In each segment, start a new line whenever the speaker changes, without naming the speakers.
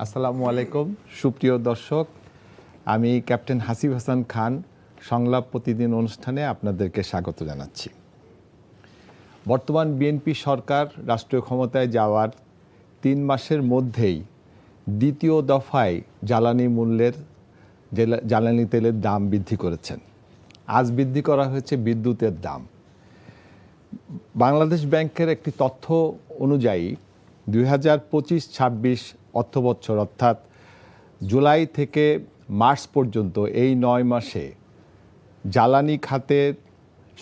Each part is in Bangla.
আসসালামু আলাইকুম সুপ্রিয় দর্শক, আমি ক্যাপ্টেন হাসিব হাসান খান সংলাপ প্রতিদিন অনুষ্ঠানে আপনাদেরকে স্বাগত জানাচ্ছি। বর্তমান বিএনপি সরকার রাষ্ট্রীয় ক্ষমতায় যাওয়ার 3 মাসের মধ্যেই দ্বিতীয় দফায় জ্বালানি তেলের দাম বৃদ্ধি করেছেন। আজ বৃদ্ধি করা হয়েছে বিদ্যুতের দাম। বাংলাদেশ ব্যাংকের একটি তথ্য অনুযায়ী 2025-26 অর্থবছর অর্থাৎ জুলাই থেকে মার্চ পর্যন্ত এই 9 মাসে জ্বালানি খাতে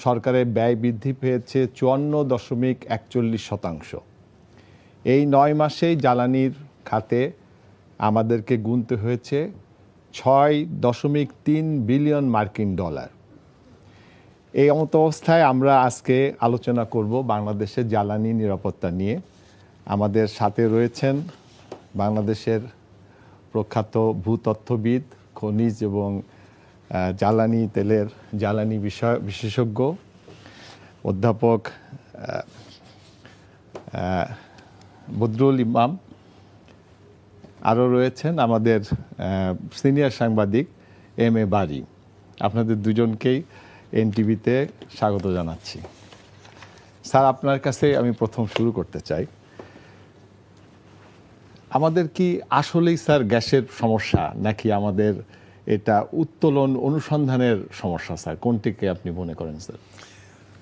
সরকারের ব্যয় বৃদ্ধি পেয়েছে 54.41%। এই 9 মাসেই জ্বালানির খাতে আমাদেরকে গুনতে হয়েছে 6.3 বিলিয়ন মার্কিন ডলার। এই অবস্থায় আমরা আজকে আলোচনা করব বাংলাদেশের জ্বালানি নিরাপত্তা নিয়ে। আমাদের সাথে রয়েছেন বাংলাদেশের প্রখ্যাত ভূতত্ত্ববিদ, খনিজ এবং জ্বালানি তেলের জ্বালানি বিষয় বিশেষজ্ঞ অধ্যাপক বদরুল ইমাম। আরও রয়েছেন আমাদের সিনিয়র সাংবাদিক এম এ বারী। আপনাদের দুজনকেই এনটিভিতে স্বাগত জানাচ্ছি। স্যার, আপনার কাছে আমি প্রথম শুরু করতে চাই। আমাদের কি আসলেই স্যার গ্যাসের সমস্যা, নাকি আমাদের এটা উত্তোলন অনুসন্ধানের সমস্যা? স্যার, কোনটিকে আপনি মনে করেন স্যার?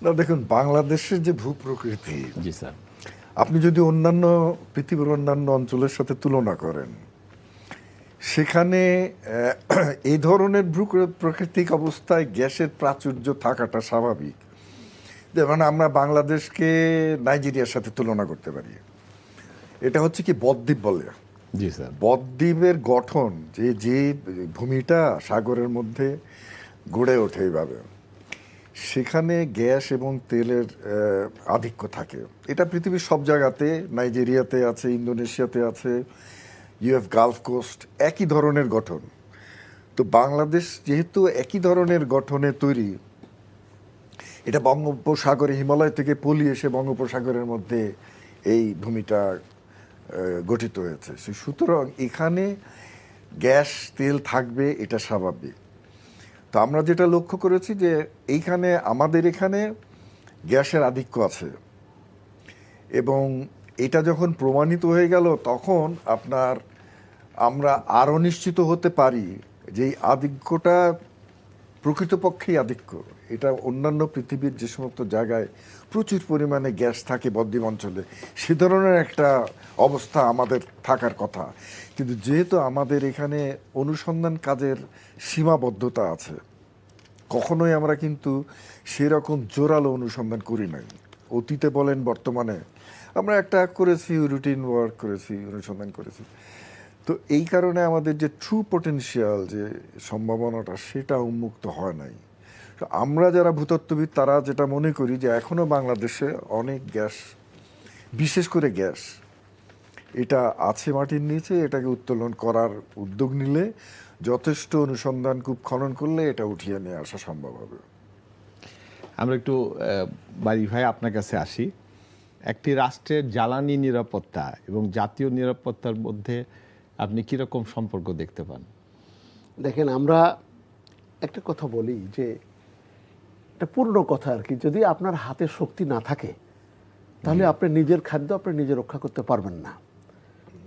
না, দেখুন, বাংলাদেশের যে ভূপ্রকৃতি,
জি স্যার,
আপনি যদি পৃথিবীর অন্যান্য অঞ্চলের সাথে তুলনা করেন, সেখানে এই ধরনের ভূপ্রাকৃতিক অবস্থায় গ্যাসের প্রাচুর্য থাকাটা স্বাভাবিক। যেমন আমরা বাংলাদেশকে নাইজেরিয়ার সাথে তুলনা করতে পারি। এটা হচ্ছে কি বদ্বীপ বলে।
জি স্যার।
বদ্বীপের গঠন, যে ভূমিটা সাগরের মধ্যে গড়ে ওঠে এইভাবে, সেখানে গ্যাস এবং তেলের আধিক্য থাকে। এটা পৃথিবীর সব জায়গাতে, নাইজেরিয়াতে আছে, ইন্দোনেশিয়াতে আছে, ইউএফ গালফ কোস্ট, একই ধরনের গঠন। তো বাংলাদেশ যেহেতু একই ধরনের গঠনে তৈরি, এটা বঙ্গোপসাগরে হিমালয় থেকে পলি এসে বঙ্গোপসাগরের মধ্যে এই ভূমিটা গঠিত হয়েছে। সুতরাং এখানে গ্যাস তেল থাকবে, এটা স্বাভাবিক। তো আমরা যেটা লক্ষ্য করেছি যে আমাদের এখানে গ্যাসের আধিক্য আছে, এবং এটা যখন প্রমাণিত হয়ে গেল তখন আমরা আরও নিশ্চিত হতে পারি যে এই আধিক্যটা প্রকৃতপক্ষেই আধিক্য। এটা অন্যান্য পৃথিবীর যে সমস্ত জায়গায় প্রচুর পরিমাণে গ্যাস থাকে বদ্বীপ অঞ্চলে, সে ধরনের একটা অবস্থা আমাদের থাকার কথা। কিন্তু যেহেতু আমাদের এখানে অনুসন্ধান কাজের সীমাবদ্ধতা আছে, কখনোই আমরা কিন্তু সেরকম জোরালো অনুসন্ধান করি নাই। অতীতে বলেন, বর্তমানে আমরা একটা করেছি, রুটিন ওয়ার্ক করেছি, অনুসন্ধান করেছি। তো এই কারণে আমাদের যে ট্রু পটেনশিয়াল, যে সম্ভাবনাটা, সেটা উন্মুক্ত হয় নাই। আমরা যারা ভূতত্ত্ববিদ, তারা যেটা মনে করি যে এখনও বাংলাদেশে অনেক গ্যাস, বিশেষ করে গ্যাস, এটা আছে মাটির নিচে। এটাকে উত্তোলন করার উদ্যোগ নিলে, যথেষ্ট অনুসন্ধান, কূপ খনন করলে এটা উঠিয়ে নিয়ে আসা সম্ভব হবে।
আমরা একটু বারী ভাই আপনার কাছে আসি। একটি রাষ্ট্রের জ্বালানি নিরাপত্তা এবং জাতীয় নিরাপত্তার মধ্যে আপনি কীরকম সম্পর্ক দেখতে পান?
দেখেন, আমরা একটা কথা বলি যে এটা পূর্ণ কথা আর কি, যদি আপনার হাতে শক্তি না থাকে তাহলে আপনি নিজের খাদ্য আপনি নিজে রক্ষা করতে পারবেন না।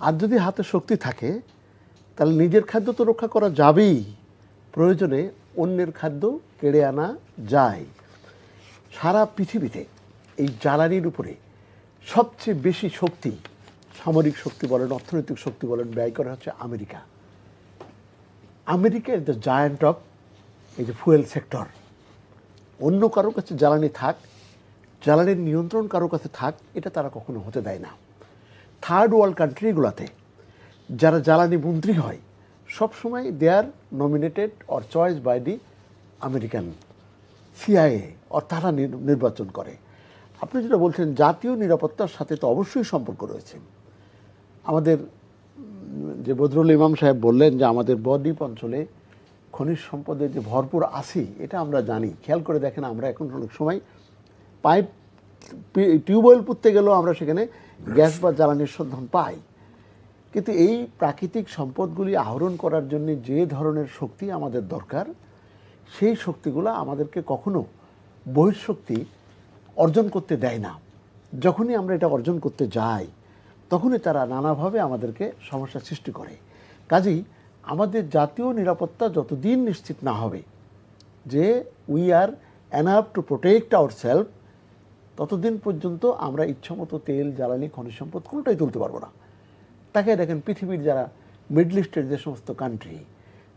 আর যদি হাতে শক্তি থাকে তাহলে নিজের খাদ্য তো রক্ষা করা যাবেই, প্রয়োজনে অন্যের খাদ্য কেড়ে আনা যায়। সারা পৃথিবীতে এই জ্বালানির উপরে সবচেয়ে বেশি শক্তি, সামরিক শক্তি বলেন, অর্থনৈতিক শক্তি বলেন, ব্যয় করা হচ্ছে America. America is the giant of এই যে ফুয়েল সেক্টর। অন্য কারোর কাছে জ্বালানি থাক, জ্বালানির নিয়ন্ত্রণ কারোর কাছে থাক, এটা তারা কখনো হতে দেয় না। থার্ড ওয়ার্ল্ড কান্ট্রিগুলোতে যারা জ্বালানি মন্ত্রী হয়, সবসময় they are nominated or choice by the American CIA, or তারা নির্বাচন করে। আপনি যেটা বলছেন, জাতীয় নিরাপত্তার সাথে তো অবশ্যই সম্পর্ক রয়েছে। আমাদের যে বদরুল ইমাম সাহেব বললেন যে আমাদের বদ্বীপ অঞ্চলে খনিজ সম্পদের যে ভরপুর আছে, এটা আমরা জানি। খেয়াল করে দেখেন, আমরা এখন অনেক সময় টিউবওয়েল পুঁততে গেলেও আমরা সেখানে গ্যাস বা জ্বালানির সন্ধান পাই। কিন্তু এই প্রাকৃতিক সম্পদগুলি আহরণ করার জন্য যে ধরনের শক্তি আমাদের দরকার, সেই শক্তিগুলো আমাদেরকে কখনো বহিঃশক্তি অর্জন করতে দেয় না। যখনই আমরা এটা অর্জন করতে যাই, তখনই তারা নানাভাবে আমাদেরকে সমস্যা সৃষ্টি করে। কাজেই আমাদের জাতীয় নিরাপত্তা যতদিন নিশ্চিত না হবে যে we are enough to protect our self, ততদিন পর্যন্ত আমরা ইচ্ছামতো তেল, জ্বালানি, খনিজ সম্পদ কোনোটাই তুলতে পারবো না। তাকে দেখেন পৃথিবীর যারা মিডল ইস্টের যে সমস্ত কান্ট্রি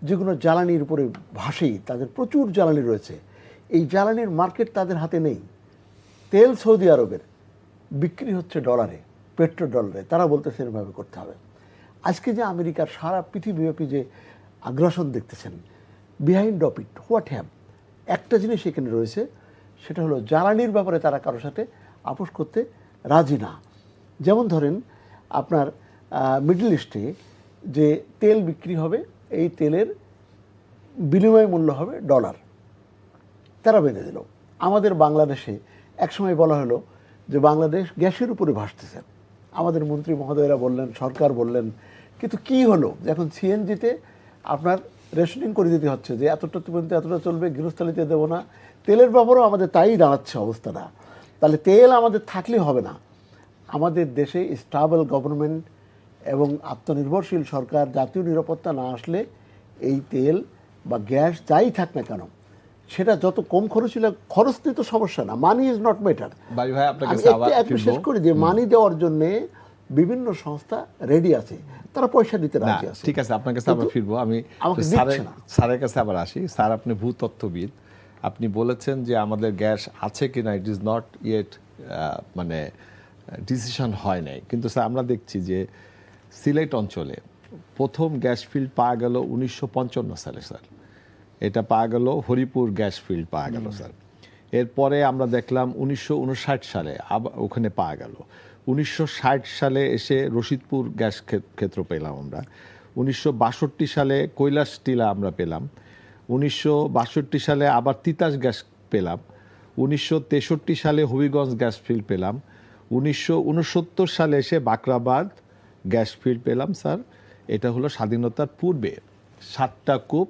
যেগুলো জ্বালানির উপরে ভাসে, তাদের প্রচুর জ্বালানি রয়েছে, এই জ্বালানির মার্কেট তাদের হাতে নেই। তেল সৌদি আরবের বিক্রি হচ্ছে ডলারে, পেট্রো ডলারে, তারা বলতেছে এরভাবে করতে হবে। আজকে যে আমেরিকার সারা পৃথিবীব্যাপী যে আগ্রাসন দেখতেছেন, behind of it what have, একটা জিনিস এখানে রয়েছে, সেটা হলো জ্বালানির ব্যাপারে তারা কারোর সাথে আপোষ করতে রাজি না। যেমন ধরেন আপনার মিডল ইস্টে যে তেল বিক্রি হবে, এই তেলের বিনিময় মূল্য হবে ডলার, তারা বেঁধে দিল। আমাদের বাংলাদেশে একসময় বলা হলো যে বাংলাদেশ গ্যাসের উপরে ভাসতেছে, আমাদের মন্ত্রী মহোদয়রা বললেন, সরকার বললেন, কিন্তু কি হলো, এখন সিএনজিতে আপনার রেশনিং করে দিতে হচ্ছে যে এতটা পর্যন্ত এতটা চলবে, গৃহস্থালিতে দেবো না। তেলের ব্যাপারেও আমাদের তাই দাঁড়াচ্ছে অবস্থাটা। তাহলে তেল আমাদের থাকলে হবে না। আমাদের দেশে স্টেবল গভর্নমেন্ট এবং আত্মনির্ভরশীল সরকার, জাতীয় নিরাপত্তা না আসলে এই তেল বা গ্যাস যাই থাক না কেন, সেটা যত কম খরচ হলে, খরচ নিয়ে তো সমস্যা না, মানি ইজ নট ম্যাটার।
বাড়ি ভাই, আপনাকে
একটু শেষ করি যে মানি দেওয়ার জন্য বিভিন্ন সংস্থা রেডি আছে, তারা পয়সা দিতে রাজি আছে।
ঠিক আছে, আপনার কাছে আবার ফিরবো। আমি
আমাকে দিচ্ছে না।
স্যারের কাছে আবার আসি। স্যার, আপনি ভূতত্ত্ববিদ, আপনি বলেছেন যে আমাদের গ্যাস আছে কিনা ইট ইজ নট ইয়েট, মানে ডিসিশন হয় নাই। কিন্তু স্যার আমরা দেখছি যে সিলেট অঞ্চলে প্রথম গ্যাস ফিল্ড পাওয়া গেল 1955 সালে স্যার। এটা পাওয়া গেল হরিপুর গ্যাস ফিল্ড পাওয়া গেল স্যার। এরপরে আমরা দেখলাম 1959 সালে আবার ওখানে পাওয়া গেল। 1960 সালে এসে রশিদপুর গ্যাস ক্ষেত্র পেলাম আমরা। 1962 সালে কৈলাস টিলা আমরা পেলাম। 1962 সালে আবার তিতাস গ্যাস পেলাম। 1963 সালে হবিগঞ্জ গ্যাস ফিল্ড পেলাম। 1969 সালে এসে বাকরাবাদ গ্যাস ফিল্ড পেলাম স্যার। এটা হলো স্বাধীনতার পূর্বে 7টা কূপ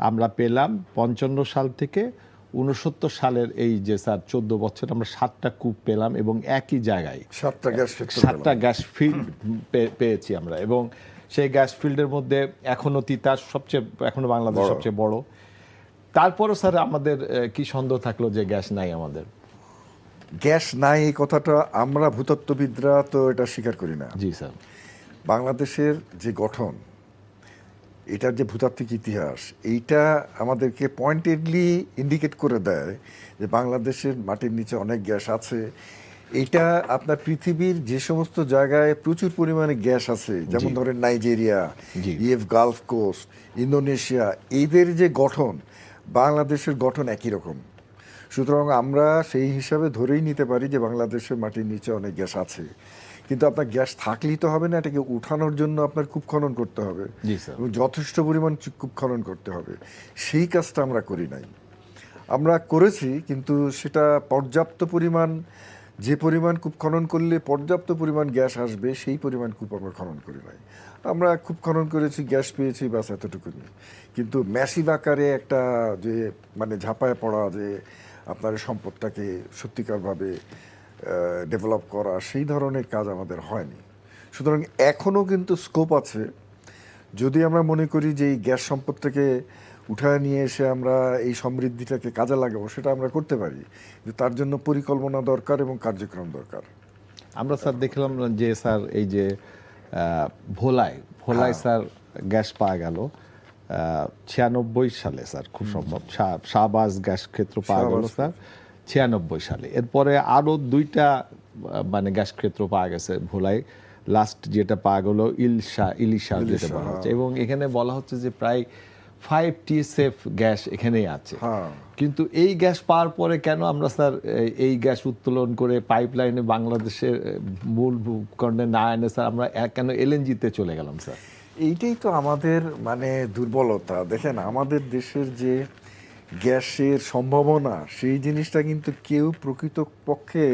আমরা পেলাম 55 সাল থেকে 69 সালের এই যে স্যার 14 বছর আমরা 7টা কূপ পেলাম এবং একই জায়গায় 7টা গ্যাস ফিল্ড পেয়েছি আমরা। এবং সেই গ্যাস ফিল্ডের মধ্যে এখনো তিতাস এখনো বাংলাদেশ সবচেয়ে বড়। তারপরও স্যার আমাদের কি সন্দেহ থাকলো যে গ্যাস নাই আমাদের?
গ্যাস নাই এই কথাটা আমরা ভূতত্ত্ববিদরা তো এটা স্বীকার করি না।
জি স্যার।
বাংলাদেশের যে গঠন, এটার যে ভূতাত্ত্বিক ইতিহাস, এইটা আমাদেরকে পয়েন্টেডলি ইন্ডিকেট করে দেয় যে বাংলাদেশের মাটির নিচে অনেক গ্যাস আছে। এটা আপনার পৃথিবীর যে সমস্ত জায়গায় প্রচুর পরিমাণে গ্যাস আছে, যেমন ধরেন নাইজেরিয়া, গালফ কোস্ট, ইন্দোনেশিয়া, এদের যে গঠন, বাংলাদেশের গঠন একই রকম। সুতরাং আমরা সেই হিসাবে ধরেই নিতে পারি যে বাংলাদেশের মাটির নিচে অনেক গ্যাস আছে। কিন্তু আপনার গ্যাস থাকলেই তো হবে না, এটাকে উঠানোর জন্য আপনার কূপ খনন করতে হবে এবং যথেষ্ট পরিমাণ কূপ খনন করতে হবে। সেই কাজটা আমরা করি নাই। আমরা করেছি, কিন্তু সেটা পর্যাপ্ত পরিমাণ, যে পরিমাণ কূপ খনন করলে পর্যাপ্ত পরিমাণ গ্যাস আসবে সেই পরিমাণ কূপ আমরা খনন করি নাই। আমরা কূপ খনন করেছি, গ্যাস পেয়েছি, বাস এতটুকুনি। কিন্তু ম্যাসিভ আকারে একটা যে মানে ঝাঁপায় পড়া, যে আপনার সম্পদটাকে সত্যিকারভাবে ডেভেলপ করা, সেই ধরনের কাজ আমাদের হয়নি। সুতরাং এখনও কিন্তু স্কোপ আছে। যদি আমরা মনে করি যে এই গ্যাস সম্পদটাকে উঠায় নিয়ে এসে আমরা এই সমৃদ্ধিটাকে কাজে লাগাবো, সেটা আমরা করতে পারি, কিন্তু তার জন্য পরিকল্পনা দরকার এবং কার্যক্রম দরকার।
আমরা স্যার দেখলাম যে স্যার এই যে ভোলায় স্যার গ্যাস পাওয়া গেল 96 সালে স্যার, খুব সম্ভব শাহবাজ গ্যাস ক্ষেত্র পাওয়া গেল স্যার 96 সালে। এরপরে আরও 2টা মানে গ্যাস ক্ষেত্র পাওয়া গেছে ভোলায়। লাস্ট যেটা পাওয়া গেল ইলিশা যেটা বলা হচ্ছে, এবং এখানে বলা হচ্ছে যে প্রায় 5 TSF গ্যাস এখানেই আছে। কিন্তু এই গ্যাস পাওয়ার পরে কেন আমরা স্যার এই গ্যাস উত্তোলন করে পাইপলাইনে বাংলাদেশের মূল ভূখণ্ডে না এনে স্যার আমরা কেন এলএনজিতে চলে গেলাম স্যার?
এইটাই তো আমাদের মানে দুর্বলতা। দেখেন, আমাদের দেশের যে গ্যাসের সম্ভাবনা, সেই জিনিসটা কিন্তু কেউ প্রকৃতপক্ষে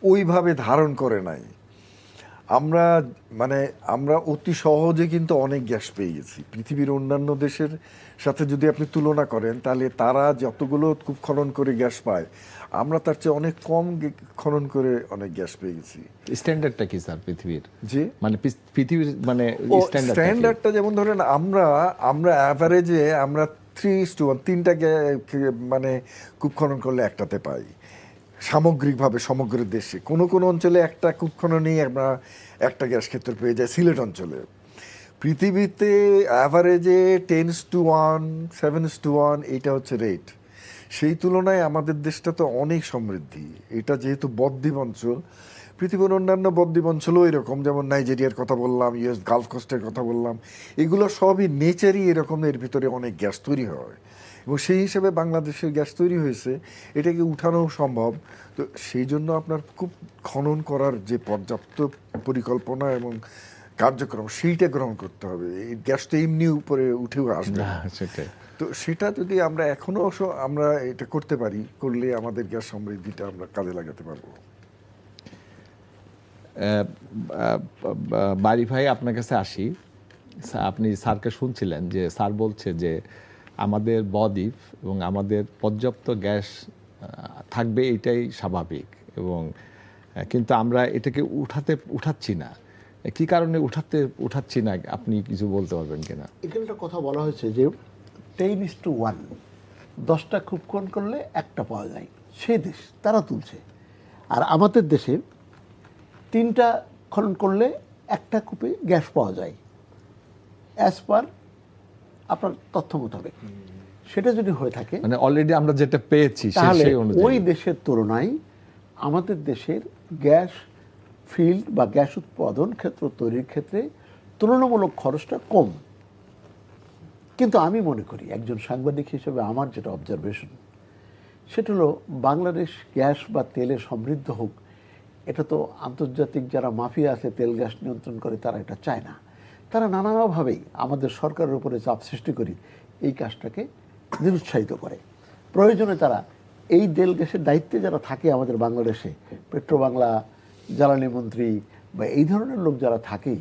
ওইভাবে ধারণ করে নাই। আমরা আমরা অতি সহজে কিন্তু অনেক গ্যাস পেয়ে গেছি। পৃথিবীর অন্যান্য দেশের সাথে যদি আপনি তুলনা করেন, তাহলে তারা যতগুলো কূপ খনন করে গ্যাস পায়, আমরা তার চেয়ে অনেক কম খনন করে অনেক গ্যাস পেয়ে গেছি।
স্ট্যান্ডার্ডটা কি স্যার পৃথিবীর?
যে
মানে পৃথিবীর মানে
স্ট্যান্ডার্ডটা যেমন ধরেন আমরা অ্যাভারেজে আমরা 3:1 তিনটা মানে কূপ খনন করলে একটাতে পাই সামগ্রিকভাবে সমগ্র দেশে। কোনো কোনো অঞ্চলে একটা কূপ খননেই আমরা একটা গ্যাস ক্ষেত্র পেয়ে যাই, সিলেট অঞ্চলে। পৃথিবীতে অ্যাভারেজে 10:1 7:1 এইটা হচ্ছে রেট। সেই তুলনায় আমাদের দেশটা তো অনেক সমৃদ্ধি। এটা যেহেতু বদ্বীপ অঞ্চল, পৃথিবীর অন্যান্য বদ্বীপ অঞ্চলও এরকম, যেমন নাইজেরিয়ার কথা বললাম, ইউএস গালফ কোস্টের কথা বললাম, এগুলো সবই নেচারই এরকম, এর ভিতরে অনেক গ্যাস তৈরি হয় এবং সেই হিসেবে বাংলাদেশের গ্যাস তৈরি হয়েছে, এটাকে উঠানো সম্ভব। তো সেই জন্য আপনার খুব খনন করার যে পর্যাপ্ত পরিকল্পনা এবং কার্যক্রম, সেইটা গ্রহণ করতে হবে। এই গ্যাস তো এমনি উপরে উঠেও আসবে না।
সেটাই।
তো সেটা যদি আমরা এখনো আমরা এটা করতে পারি, করলে আমাদের গ্যাস সমৃদ্ধিটা আমরা কাজে লাগাতে পারবো।
বাড়ি ভাই, আপনার কাছে আসি। আপনি স্যারকে শুনছিলেন যে স্যার বলছে যে আমাদের বদ্বীপ এবং আমাদের পর্যাপ্ত গ্যাস থাকবে, এটাই স্বাভাবিক, এবং কিন্তু আমরা এটাকে উঠাচ্ছি না। কি কারণে উঠাচ্ছি না, আপনি কিছু বলতে পারবেন কিনা?
এখানে একটা কথা বলা হয়েছে যে 10:1, 10টা কূপ খনন করলে একটা পাওয়া যায়, সে দেশ তারা তুলছে। আর আমাদের দেশে 3টা খনন করলে একটা কূপে গ্যাস পাওয়া যায়, অ্যাজ পার আপনার তথ্য মোতাবেক। সেটা যদি হয়ে থাকে,
মানে অলরেডি আমরা যেটা পেয়েছি
তাহলে
সেই অনুযায়ী
ওই দেশের তুলনায় আমাদের দেশের গ্যাস ফিল্ড বা গ্যাস উৎপাদন ক্ষেত্র তৈরির ক্ষেত্রে তুলনামূলক খরচটা কম। কিন্তু আমি মনে করি, একজন সাংবাদিক হিসেবে আমার যেটা অবজারভেশন, সেটা হলো বাংলাদেশ গ্যাস বা তেলে সমৃদ্ধ হোক, এটা তো আন্তর্জাতিক যারা মাফিয়া আছে তেল গ্যাস নিয়ন্ত্রণ করে, তারা এটা চায় না। তারা নানাভাবেই আমাদের সরকারের উপরে চাপ সৃষ্টি করি এই কাজটাকে নিরুৎসাহিত করে। প্রয়োজনে তারা এই তেল গ্যাসের দায়িত্বে যারা থাকে আমাদের বাংলাদেশে, পেট্রোবাংলা, জ্বালানি মন্ত্রী বা এই ধরনের লোক যারা থাকে,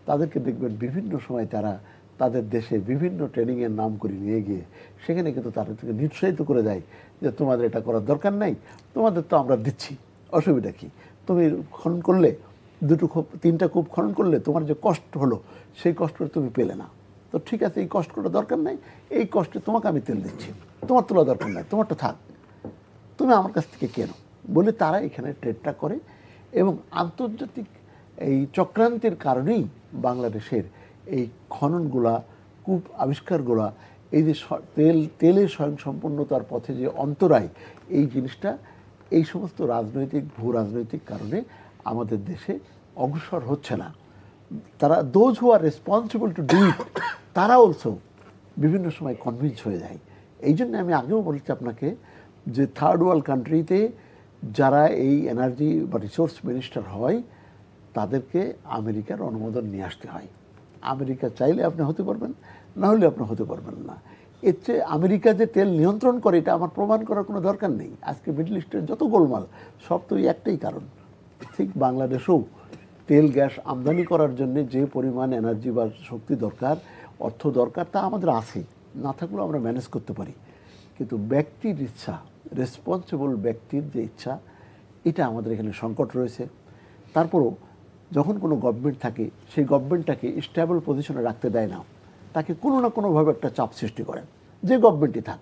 তাদেরকে দেখবেন বিভিন্ন সময় তারা তাদের দেশে বিভিন্ন ট্রেনিংয়ের নাম করে নিয়ে গিয়ে সেখানে কিন্তু তাদেরকে নিরুৎসাহিত করে দেয় যে তোমাদের এটা করার দরকার নাই, তোমাদের তো আমরা দিচ্ছি, অসুবিধা কী? তুমি খনন করলে 3টা কূপ খনন করলে তোমার যে কষ্ট হলো সেই কষ্টটা তুমি পেলে না, তো ঠিক আছে, এই কষ্ট করার দরকার নাই, এই কষ্টে তোমাকে আমি তেল দিচ্ছি, তোমার তোলা দরকার নাই, তোমারটা থাক, তুমি আমার কাছ থেকে কেনো বলে তারা এখানে ট্রেডটা করে। এবং আন্তর্জাতিক এই চক্রান্তের কারণেই বাংলাদেশের এই খননগুলা, কূপ আবিষ্কারগুলা, এই যে তেলের স্বয়ংসম্পূর্ণতার পথে যে অন্তরায়, এই জিনিসটা এই সমস্ত ভূ রাজনৈতিক কারণে আমাদের দেশে অগ্রসর হচ্ছে না। তারা those who R responsible to do it, তারা অলসো বিভিন্ন সময় কনভিন্স হয়ে যায়। এই জন্য আমি আগেও বলেছি আপনাকে যে থার্ড ওয়ার্ল্ড কান্ট্রিতে যারা এই এনার্জি বা রিসোর্স মিনিস্টার হয়, তাদেরকে আমেরিকার অনুমোদন নিয়ে আসতে হয়। আমেরিকা চাইলে আপনি হতে পারবেন, না হলে আপনি হতে পারবেন না। এর চেয়ে আমেরিকা যে তেল নিয়ন্ত্রণ করে, এটা আমার প্রমাণ করার কোনো দরকার নেই। আজকে মিডল ইস্টের যত গোলমাল, সব তো একটাই কারণ। ঠিক বাংলাদেশেও তেল গ্যাস আমদানি করার জন্য যে পরিমাণ এনার্জি বা শক্তি দরকার, অর্থ দরকার, তা আমাদের আছে, না থাকলেও আমরা ম্যানেজ করতে পারি। কিন্তু ব্যক্তির ইচ্ছা, রেসপন্সিবল ব্যক্তির যে ইচ্ছা, এটা আমাদের এখানে সংকট রয়েছে। তারপরও যখন কোনো গভর্নমেন্ট থাকে, সেই গভর্নমেন্টটাকে স্টেবল পজিশনে রাখতে দেয় না, তাকে কোনো না কোনোভাবে একটা চাপ সৃষ্টি করেন, যে গভর্নমেন্টই থাক।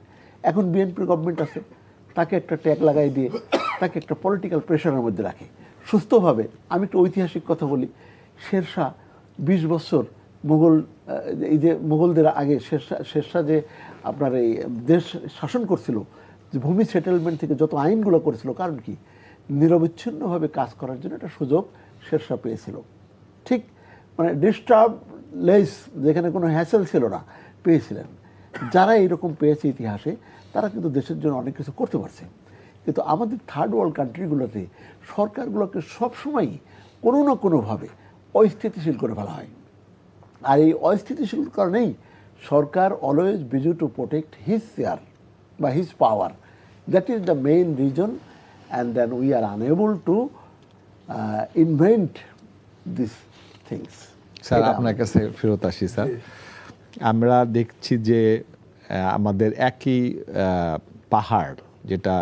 এখন বিএনপির গভর্নমেন্ট আছে, তাকে একটা ট্যাগ লাগাই দিয়ে তাকে একটা পলিটিক্যাল প্রেশারের মধ্যে রাখে সুস্থভাবে। আমি একটা ঐতিহাসিক কথা বলি, শেরশাহ 20 বছর এই যে মুঘলদের আগে শেরশাহ যে আপনার এই দেশ শাসন করছিল, যে ভূমি সেটেলমেন্ট থেকে যত আইনগুলো করেছিল, কারণ কি, নিরবিচ্ছিন্নভাবে কাজ করার জন্য একটা সুযোগ শেরশাহ পেয়েছিল। ঠিক মানে ডিস্টার্বলেস, যেখানে কোনো হ্যাসেল ছিল না, পেয়েছিলেন। যারা এইরকম পেয়েছে ইতিহাসে, তারা কিন্তু দেশের জন্য অনেক কিছু করতে পারছে। কিন্তু আমাদের থার্ড ওয়ার্ল্ড কান্ট্রিগুলোতে সরকারগুলোকে সবসময়ই কোনো না কোনোভাবে অস্থিতিশীল করে ফেলা হয়। আর এই অস্থিতিশীল কারণেই সরকার always busy to protect his share বা his power, that is the main reason, and then we are unable to invent this things.
Sir আপনার কাছে ফেরত আসি স্যার। আমরা দেখছি যে আমাদের একই পাহাড়, যেটা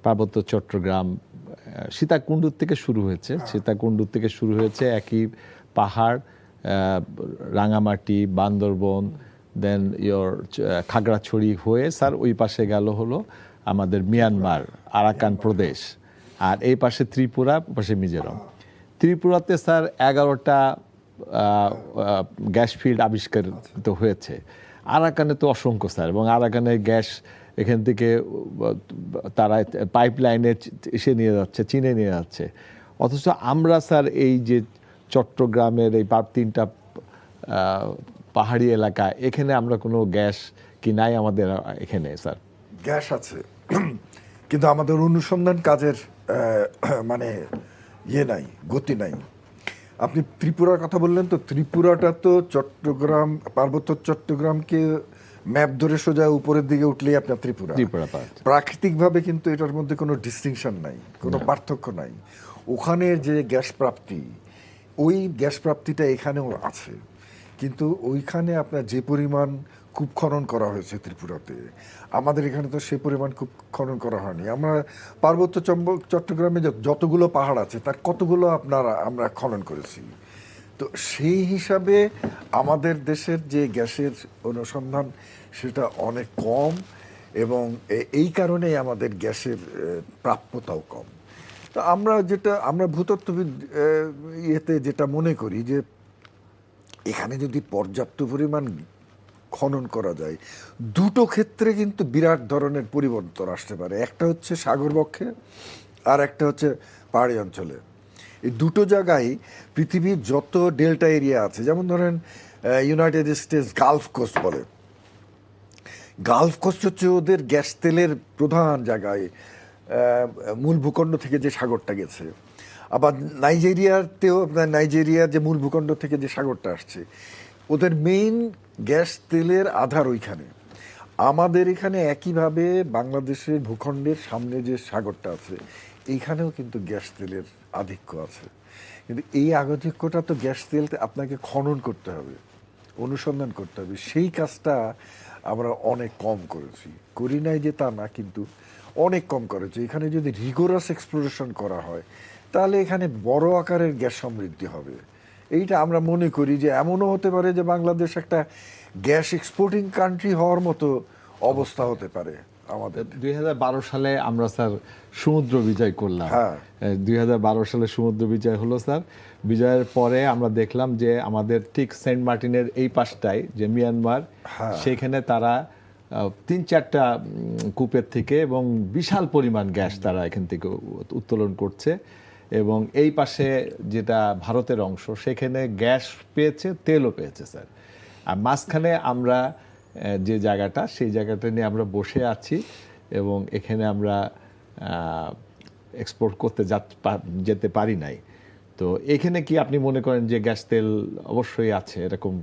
পার্বত্য চট্টগ্রাম সীতাকুণ্ডুর থেকে শুরু হয়েছে, সীতাকুণ্ডুর থেকে শুরু হয়েছে একই পাহাড়, রাঙামাটি, বান্দরবন, দেন খাগড়াছড়ি হয়ে স্যার ওই পাশে গেল হলো আমাদের মিয়ানমার, আরাকান প্রদেশ, আর এই পাশে ত্রিপুরা, পাশে মিজোরাম। ত্রিপুরাতে স্যার 11টা গ্যাস ফিল্ড আবিষ্কারিত হয়েছে। আরাকানে তো অসংখ্য স্যার, এবং আরাকানের গ্যাস এখান থেকে তারা পাইপ লাইনে এসে নিয়ে যাচ্ছে, চীনে নিয়ে যাচ্ছে। অথচ আমরা স্যার এই যে চট্টগ্রামের এই 3টা পাহাড়ি এলাকা, এখানে আমরা কোনো গ্যাস কি নাই আমাদের এখানে স্যার?
গ্যাস আছে, কিন্তু আমাদের অনুসন্ধান কাজের মানে নাই, গতি নাই। আপনি ত্রিপুরার কথা বললেন, তো ত্রিপুরাটা তো চট্টগ্রাম, পার্বত্য চট্টগ্রামকে ম্যাপ ধরে সোজা উপরের দিকে উঠলেই আপনার ত্রিপুরা। প্রাকৃতিকভাবে কিন্তু এটার মধ্যে কোনো ডিস্টিংশন নাই, কোনো পার্থক্য নাই। ওখানে যে গ্যাস প্রাপ্তি, ওই গ্যাস প্রাপ্তিটা এখানেও আছে, কিন্তু ওইখানে আপনার যে পরিমাণ কূপ খনন করা হয়েছে ত্রিপুরাতে, আমাদের এখানে তো সে পরিমাণ কূপ খনন করা হয়নি। আমরা পার্বত্য চট্টগ্রামে যতগুলো পাহাড় আছে তার কতগুলো আমরা খনন করেছি। তো সেই হিসাবে আমাদের দেশের যে গ্যাসের অনুসন্ধান সেটা অনেক কম, এবং এই কারণেই আমাদের গ্যাসের প্রাপ্যতাও কম। তো আমরা ভূতত্ত্ববিদ ইয়েতে যেটা মনে করি যে এখানে যদি পর্যাপ্ত পরিমাণ খনন করা যায়, দুটো ক্ষেত্রে কিন্তু বিরাট ধরনের পরিবর্তন আসতে পারে। একটা হচ্ছে সাগরবক্ষে, আর একটা হচ্ছে পাহাড়ি অঞ্চলে। এই দুটো জায়গায় পৃথিবীর যত ডেল্টা এরিয়া আছে, যেমন ধরেন ইউনাইটেড স্টেটস গালফ কোস্ট বলে, গালফ কোস্ট হচ্ছে ওদের গ্যাস তেলের প্রধান জায়গায়, মূল ভূখণ্ড থেকে যে সাগরটা গেছে। আবার নাইজেরিয়াতেও আপনার নাইজেরিয়ার যে মূল ভূখণ্ড থেকে যে সাগরটা আসছে, ওদের মেইন গ্যাস তেলের আধার ওইখানে। আমাদের এখানে একইভাবে বাংলাদেশের ভূখণ্ডের সামনে যে সাগরটা আছে, এইখানেও কিন্তু গ্যাস তেলের আধিক্য আছে। কিন্তু এই আধিক্যটা তো গ্যাস তেল আপনাকে খনন করতে হবে, অনুসন্ধান করতে হবে। সেই কাজটা আমরা অনেক কম করেছি, করি নাই যে তা না, কিন্তু অনেক কম করেছি। এখানে যদি রিগোরাস এক্সপ্লোরেশন করা হয়, তাহলে এখানে বড় আকারের গ্যাস সমৃদ্ধি হবে। এইটা আমরা মনে করি যে এমনও হতে পারে যে বাংলাদেশ একটা গ্যাস এক্সপোর্টিং কান্ট্রি হওয়ার মতো অবস্থা হতে পারে আমাদের।
2012 সালে আমরা স্যার সমুদ্র বিজয় করলাম। 2012 সালে সমুদ্র বিজয় হলো স্যার। বিজয়ের পরে আমরা দেখলাম যে আমাদের ঠিক সেন্ট মার্টিনের এই পাশটায় যে মিয়ানমার, সেখানে তারা 3-4টা কূপের থেকে এবং বিশাল পরিমাণ গ্যাস তারা এখান থেকে উত্তোলন করছে। এবং এই পাশে যেটা ভারতের অংশ, সেখানে গ্যাস পেয়েছে, তেলও পেয়েছে স্যার। আর মাঝখানে আমরা যে জায়গাটা, সেই জায়গাটা নিয়ে আমরা বসে আছি, এবং এখানে আমরা এক্সপোর্ট করতে যেতে পারি নাই। তো এখানে কি আপনি মনে করেন যে গ্যাস তেল অবশ্যই আছে, এরকম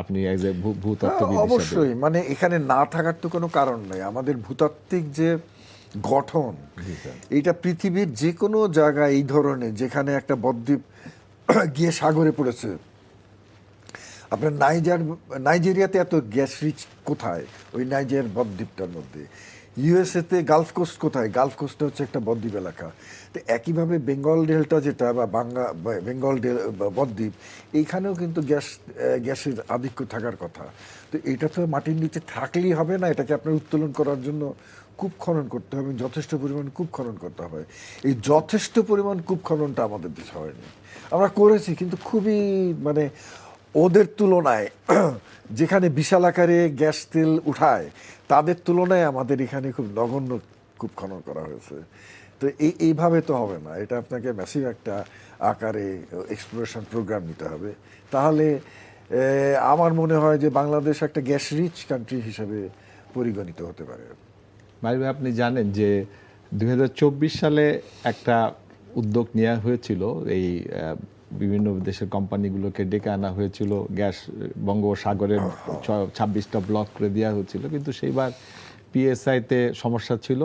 আপনি এজ এ ভূতত্ত্ববিদ?
অবশ্যই, মানে এখানে না থাকার তো কোনো কারণ নেই। আমাদের ভূতাত্ত্বিক যে গঠন, এটা পৃথিবীর যে কোনো জায়গায় এই ধরনের, যেখানে একটা বদ্বীপ গিয়ে সাগরে পড়েছে, আপনার নাইজেরিয়াতে এত গ্যাস রিচ কোথায়? ওই নাইজেরিয়ার বদ্বীপটার মধ্যে। ইউএসএতে গালফ কোস্ট কোথায়? গালফ কোস্টটা হচ্ছে একটা বদ্বীপ এলাকা। তো একইভাবে বেঙ্গল ডেল্টা যেটা, বা বেঙ্গল বদ্বীপ, এইখানেও কিন্তু গ্যাসের আধিক্য থাকার কথা। তো এটা তো মাটির নিচে থাকলেই হবে না, এটাকে আপনার উত্তোলন করার জন্য কূপ খনন করতে হবে, যথেষ্ট পরিমাণ কূপ খনন করতে হবে। এই যথেষ্ট পরিমাণ কূপ খননটা আমাদের দেশে হয়নি। আমরা করেছি, কিন্তু খুবই মানে ওদের তুলনায় যেখানে বিশাল আকারে গ্যাস তেল উঠায়, তাদের তুলনায় আমাদের এখানে খুব নগণ্য কূপ খনন করা হয়েছে। তো এইভাবে তো হবে না, এটা আপনাকে ম্যাসিভ একটা আকারে এক্সপ্লোরেশন প্রোগ্রাম নিতে হবে। তাহলে আমার মনে হয় যে বাংলাদেশ একটা গ্যাস রিচ কান্ট্রি হিসেবে পরিগণিত হতে পারে।
মাহির ভাই, আপনি জানেন যে 2024 সালে একটা উদ্যোগ নেওয়া হয়েছিল, এই বিভিন্ন দেশের কোম্পানিগুলোকে ডেকে আনা হয়েছিল, গ্যাস বঙ্গোপসাগরের 26টা ব্লক করে দেওয়া হয়েছিল। কিন্তু সেইবার পিএসআইতে সমস্যা ছিল,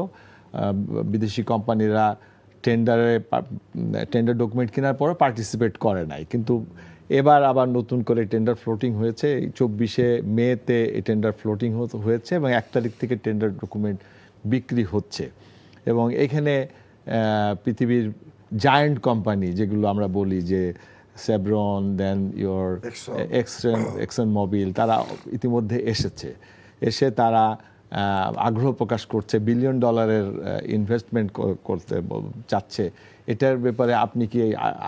বিদেশি কোম্পানিরা টেন্ডার ডকুমেন্ট কেনার পরে পার্টিসিপেট করে নাই, কিন্তু এবার আবার নতুন করে টেন্ডার ফ্লোটিং হয়েছে। 24শে মেতে এই টেন্ডার ফ্লোটিং হয়েছে এবং 1 তারিখ থেকে টেন্ডার ডকুমেন্ট বিক্রি হচ্ছে। এবং এখানে পৃথিবীর জায়ান্ট কোম্পানি যেগুলো আমরা বলি যে chevron, then your Exxon Mobil, তারা ইতিমধ্যে এসে তারা আগ্রহ প্রকাশ করছে, $1 বিলিয়ন ইনভেস্টমেন্ট করতে চাচ্ছে। এটার ব্যাপারে আপনি কি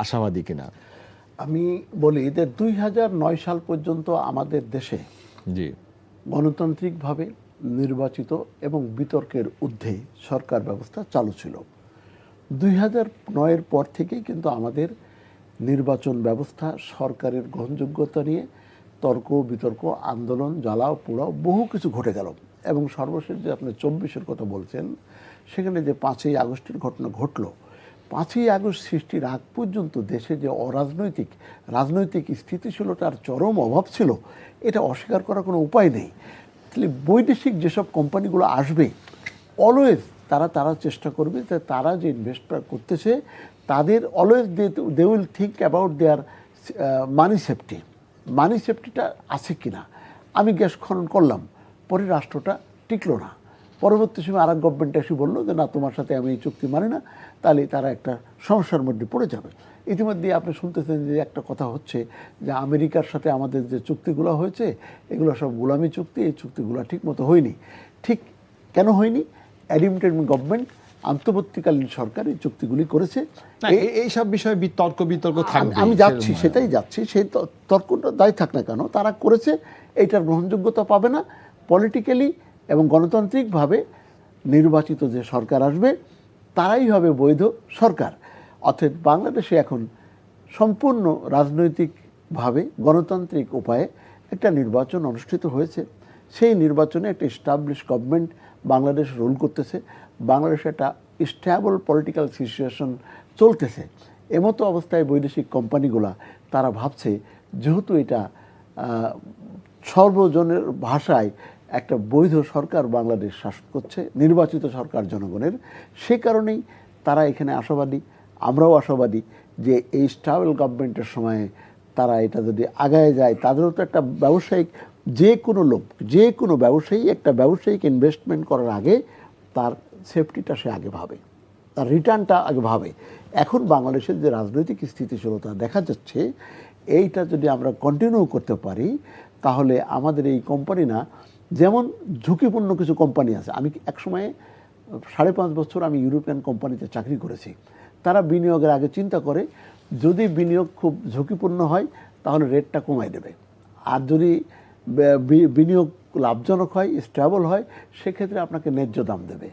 আশাবাদী কিনা?
আমি বলি যে 2009 সাল পর্যন্ত আমাদের দেশে
জি
গণতান্ত্রিকভাবে নির্বাচিত এবং বিতর্কের ঊর্ধ্বে সরকার ব্যবস্থা চালু ছিল। 2009-এর পর থেকেই কিন্তু আমাদের নির্বাচন ব্যবস্থা, সরকারের গ্রহণযোগ্যতা নিয়ে তর্ক বিতর্ক, আন্দোলন, জ্বালাও পোড়াও বহু কিছু ঘটে গেল। এবং সর্বশেষ যে আপনি 24-এর কথা বলছেন, সেখানে যে 5ই আগস্টের ঘটনা ঘটলো, 5ই আগস্ট সৃষ্টির আগ পর্যন্ত দেশে যে রাজনৈতিক স্থিতিশীলতার চরম অভাব ছিল, এটা অস্বীকার করার কোনো উপায় নেই। তাহলে বৈদেশিক যেসব কোম্পানিগুলো আসবে, অলওয়েজ তারা চেষ্টা করবে যে তারা যে ইনভেস্ট করতেছে তাদের always they will think about their money সেফটিটা আছে কি না। আমি গ্যাস খনন করলাম, পরে রাষ্ট্রটা টিকলো না, পরবর্তী সময় আর এক গভর্নমেন্ট এসে বললো যে না, তোমার সাথে আমি এই চুক্তি মানি না, তাহলে তারা একটা সমস্যার মধ্যে পড়ে যাবে। ইতিমধ্যে আপনি শুনতেছেন যে একটা কথা হচ্ছে যে আমেরিকার সাথে আমাদের যে চুক্তিগুলো হয়েছে এগুলো সব গোলামি চুক্তি, এই চুক্তিগুলো ঠিক মতো হয়নি। ঠিক কেন হয়নি? অ্যাডিমটেড গভর্নমেন্ট, অন্তর্বর্তীকালীন সরকার এই চুক্তিগুলি করেছে।
এই সব বিষয়ে তর্ক বিতর্ক থাকবে,
আমি যাচ্ছি, সেটাই যাচ্ছি। সেই তর্কটা দায় থাক না কেন, তারা করেছে, এইটার গ্রহণযোগ্যতা পাবে না। পলিটিক্যালি এবং গণতান্ত্রিকভাবে নির্বাচিত যে সরকার আসবে তারাই হবে বৈধ সরকার। অর্থাৎ বাংলাদেশে এখন সম্পূর্ণ রাজনৈতিকভাবে গণতান্ত্রিক উপায়ে একটা নির্বাচন অনুষ্ঠিত হয়েছে। সেই নির্বাচনে একটা এস্টাবলিশ গভর্নমেন্ট বাংলাদেশ রুল করতেছে, বাংলাদেশে একটা স্ট্যাবল পলিটিক্যাল সিচুয়েশন চলতেছে। এমতো অবস্থায় বৈদেশিক কোম্পানিগুলা তারা ভাবছে যেহেতু এটা সর্বজনের ভাষায় একটা বৈধ সরকার বাংলাদেশ শাসন করছে, নির্বাচিত সরকার জনগণের, সে কারণেই তারা এখানে আশাবাদী, আমরাও আশাবাদী যে এই স্টেবল গভর্নমেন্টের সময়ে তারা এটা যদি আগায় যায়, তাদেরও তো একটা ব্যবসায়িক, যে কোনো লোক, যে কোনো ব্যবসায়ী একটা ব্যবসায়িক ইনভেস্টমেন্ট করার আগে তার সেফটিটা সে আগে ভাবে, তার রিটার্নটা আগে ভাবে। এখন বাংলাদেশের যে রাজনৈতিক স্থিতিশীলতা দেখা যাচ্ছে, এইটা যদি আমরা কন্টিনিউ করতে পারি তাহলে আমাদের এই কোম্পানি না, যেমন ঝুঁকিপূর্ণ কিছু কোম্পানি আছে। আমি একসময়ে 5.5 বছর আমি ইউরোপিয়ান কোম্পানিতে চাকরি করেছি। তারা বিনিয়োগের আগে চিন্তা করে যদি বিনিয়োগ খুব ঝুঁকিপূর্ণ হয় তাহলে রেটটা কমাই দেবে, আর যদি বিনিয়োগ লাভজনক হয়, স্টেবল হয়, সেক্ষেত্রে আপনাকে ন্যায্য দাম দেবে।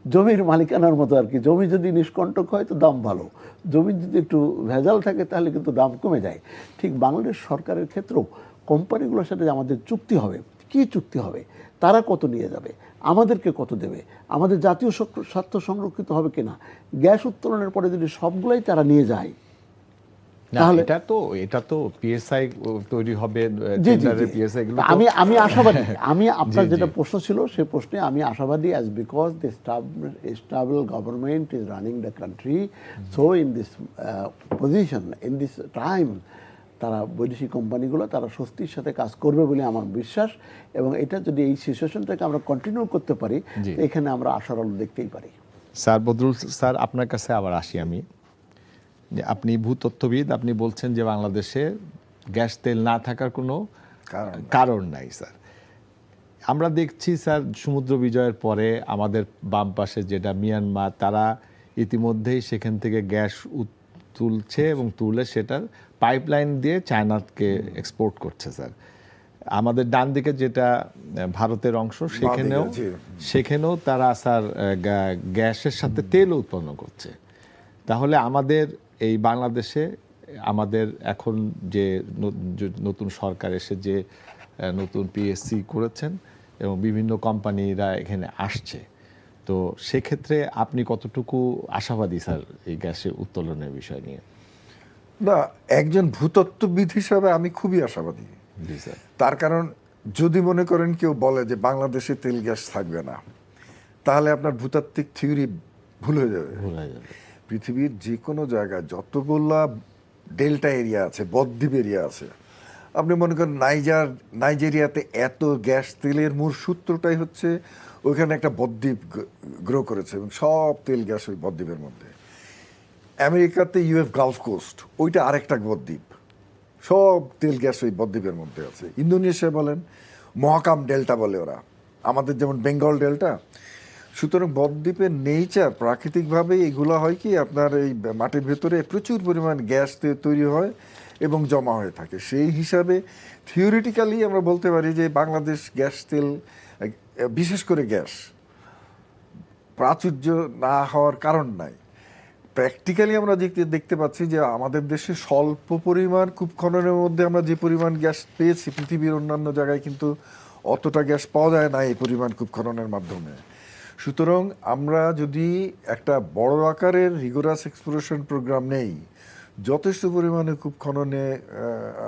জমির মালিকানার মতো আর কি, জমি যদি নিষ্কণ্টক হয় তো দাম ভালো, জমি যদি একটু ভেজাল থাকে তাহলে কিন্তু দাম কমে যায়। ঠিক বাংলাদেশ সরকারের ক্ষেত্রেও কোম্পানিগুলোর সাথে আমাদের চুক্তি হবে। কি চুক্তি হবে? তারা কত নিয়ে যাবে, আমাদেরকে কত দেবে, আমাদের জাতীয় স্বার্থ সংরক্ষিত হবে কিনা। গ্যাস উত্তোলনের পরে যদি সবগুলাই তারা নিয়ে যায়
তাহলে এটা তো পিএসআই তৈরি হবে, পিএসআই গুলো।
আমি আশাবাদী, আমি আপনার যেটা প্রশ্ন ছিল সেই প্রশ্নে আমি আশাবাদী, as because the stable government is running the country, so in this position, in this time, তারা বৈদেশিক কোম্পানিগুলো তারা স্বস্তির সাথে কাজ করবে বলে আমার বিশ্বাস। এবং এটা যদি এই সিচুয়েশনটাকে আমরা কন্টিনিউ করতে পারি, এখানে আমরা আশার আলো দেখতেই পারি।
স্যার বদরুল স্যার, আপনার কাছে আবার আসি আমি, যে আপনি ভূতত্ত্ববিদ, আপনি বলছেন যে বাংলাদেশে গ্যাস তেল না থাকার কোনো কারণ নাই। স্যার, আমরা দেখছি স্যার সমুদ্র বিজয়ের পরে আমাদের বাম পাশে যেটা মিয়ানমার, তারা ইতিমধ্যেই সেখান থেকে গ্যাস তুলছে এবং তুলে সেটার পাইপলাইন দিয়ে চায়নাকে এক্সপোর্ট করছে। স্যার, আমাদের ডান দিকে যেটা ভারতের অংশ, সেখানেও তারা স্যার গ্যাসের সাথে তেল উৎপন্ন করছে। তাহলে আমাদের এই বাংলাদেশে আমাদের এখন যে নতুন সরকার এসে যে নতুন পিএসসি করেছেন এবং বিভিন্ন কোম্পানিরা এখানে আসছে, তো সেক্ষেত্রে আপনি কতটুকু আশাবাদী স্যার এই গ্যাসের উত্তোলনের বিষয় নিয়ে?
না, একজন ভূতত্ত্ববিদ হিসাবে আমি খুবই আশাবাদী। তার কারণ, যদি মনে করেন কেউ বলে যে বাংলাদেশে তেল গ্যাস থাকবে না, তাহলে আপনার ভূতাত্ত্বিক থিওরি ভুল হয়ে যাবে। পৃথিবীর যে কোনো জায়গায় যতগুলা ডেল্টা এরিয়া আছে, বদ্বীপ এরিয়া আছে, আপনি মনে করেন নাইজেরিয়াতে এত গ্যাস তেলের মূল সূত্রটাই হচ্ছে ওইখানে একটা বদ্বীপ গ্রো করেছে এবং সব তেল গ্যাস ওই বদ্বীপের মধ্যে। আমেরিকাতে ইউএস গালফ কোস্ট, ওইটা আরেকটা বদ্বীপ, সব তেল গ্যাস ওই বদ্বীপের মধ্যে আছে। ইন্দোনেশিয়া বলেন মহাকাম ডেল্টা বলে ওরা, আমাদের যেমন বেঙ্গল ডেল্টা। সুতরাং বদ্বীপের নেচার প্রাকৃতিকভাবে এগুলো হয় কি আপনার এই মাটির ভেতরে প্রচুর পরিমাণ গ্যাস তৈরি হয় এবং জমা হয়ে থাকে। সেই হিসাবে থিওরিটিক্যালি আমরা বলতে পারি যে বাংলাদেশ গ্যাস তেল, বিশেষ করে গ্যাস প্রাচুর্য না হওয়ার কারণ নাই। প্র্যাকটিক্যালি আমরা দেখতে পাচ্ছি যে আমাদের দেশে স্বল্প পরিমাণ কূপ খননের মধ্যে আমরা যে পরিমাণ গ্যাস পেয়েছি, পৃথিবীর অন্যান্য জায়গায় কিন্তু অতটা গ্যাস পাওয়া যায় না এই পরিমাণ কূপ খননের মাধ্যমে। সুতরাং আমরা যদি একটা বড় আকারের রিগোরাস এক্সপ্লোরেশন প্রোগ্রাম নেই, যথেষ্ট পরিমাণে কূপ খননে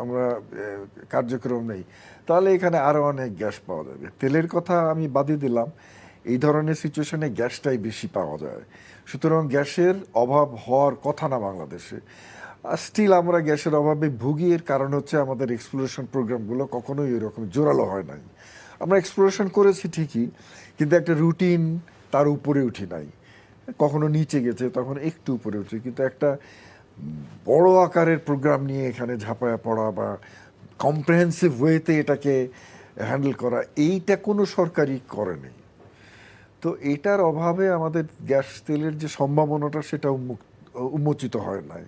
আমরা কার্যক্রম নেই, তাহলে এখানে আরও অনেক গ্যাস পাওয়া যাবে। তেলের কথা আমি বাদই দিলাম, এই ধরনের সিচুয়েশনে গ্যাসটাই বেশি পাওয়া যায়। সুতরাং গ্যাসের অভাব হওয়ার কথা না বাংলাদেশে। স্টিল আমরা গ্যাসের অভাবে ভুগি। এর কারণ হচ্ছে আমাদের এক্সপ্লোরেশন প্রোগ্রামগুলো কখনোই এরকম জোরালো হয় নাই। আমরা এক্সপ্লোরেশন করেছি ঠিকই, কিন্তু একটা রুটিন তার উপরে উঠি নাই। কখনো নিচে গেছে, তখন একটু উপরে উঠছে, কিন্তু একটা বড় আকারের প্রোগ্রাম নিয়ে এখানে ঝাঁপায়া পড়া বা কম্প্রিহেন্সিভ ওয়েতে এটাকে হ্যান্ডেল করা, এইটা কোনো সরকারই করেনি। তো এটার অভাবে আমাদের গ্যাস তেলের যে সম্ভাবনাটা সেটা উন্মোচিত হয় নাই।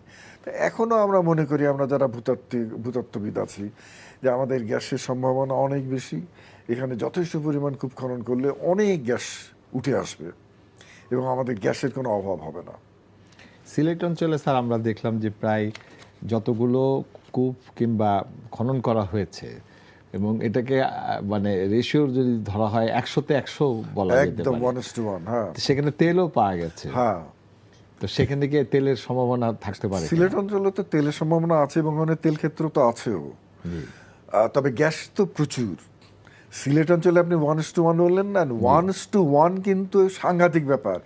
এখনও আমরা মনে করি, আমরা যারা ভূতত্ত্ববিদ আছি, যে আমাদের গ্যাসের সম্ভাবনা অনেক বেশি। এখানে যথেষ্ট পরিমাণ কূপ খনন করলে অনেক গ্যাস উঠে আসবে এবং আমাদের গ্যাসের কোনো অভাব হবে না।
সিলেট অঞ্চলে স্যার আমরা দেখলাম যে প্রায় যতগুলো কূপ কিংবা খনন করা হয়েছে, এবং এটাকে মানে রেশিওর যদি ধরা হয় 100-তে 100 বলা যেতে
একদম
পারে।
1:1। হ্যাঁ,
সেখানে তেলও পাওয়া গেছে।
হ্যাঁ,
তো সেখান থেকে তেলের সম্ভাবনা থাকতে পারে।
সিলেট অঞ্চলে তো তেলের সম্ভাবনা আছে এবং ওখানে তেল ক্ষেত্র তো আছেও। তবে গ্যাস তো প্রচুর। সিলেট অঞ্চলে আপনি 1:1 বললেন না, 1:1 কিন্তু সাংঘাতিক ব্যাপার।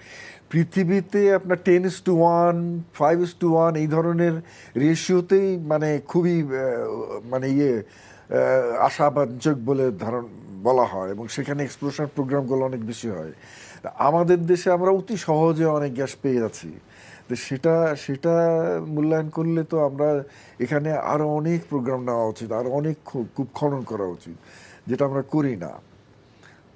পৃথিবীতে আপনার 10:1, 5:1 এই ধরনের রেশিওতেই মানে খুবই মানে আশাবাঞ্চক বলে বলা হয়, এবং সেখানে এক্সপ্লোরেশন প্রোগ্রামগুলো অনেক বেশি হয়। আমাদের দেশে আমরা অতি সহজে অনেক গ্যাস পেয়ে যাচ্ছি। তো সেটা মূল্যায়ন করলে তো আমরা এখানে আরও অনেক প্রোগ্রাম নেওয়া উচিত, আরও অনেক কূপ খনন করা উচিত, যেটা আমরা করি না।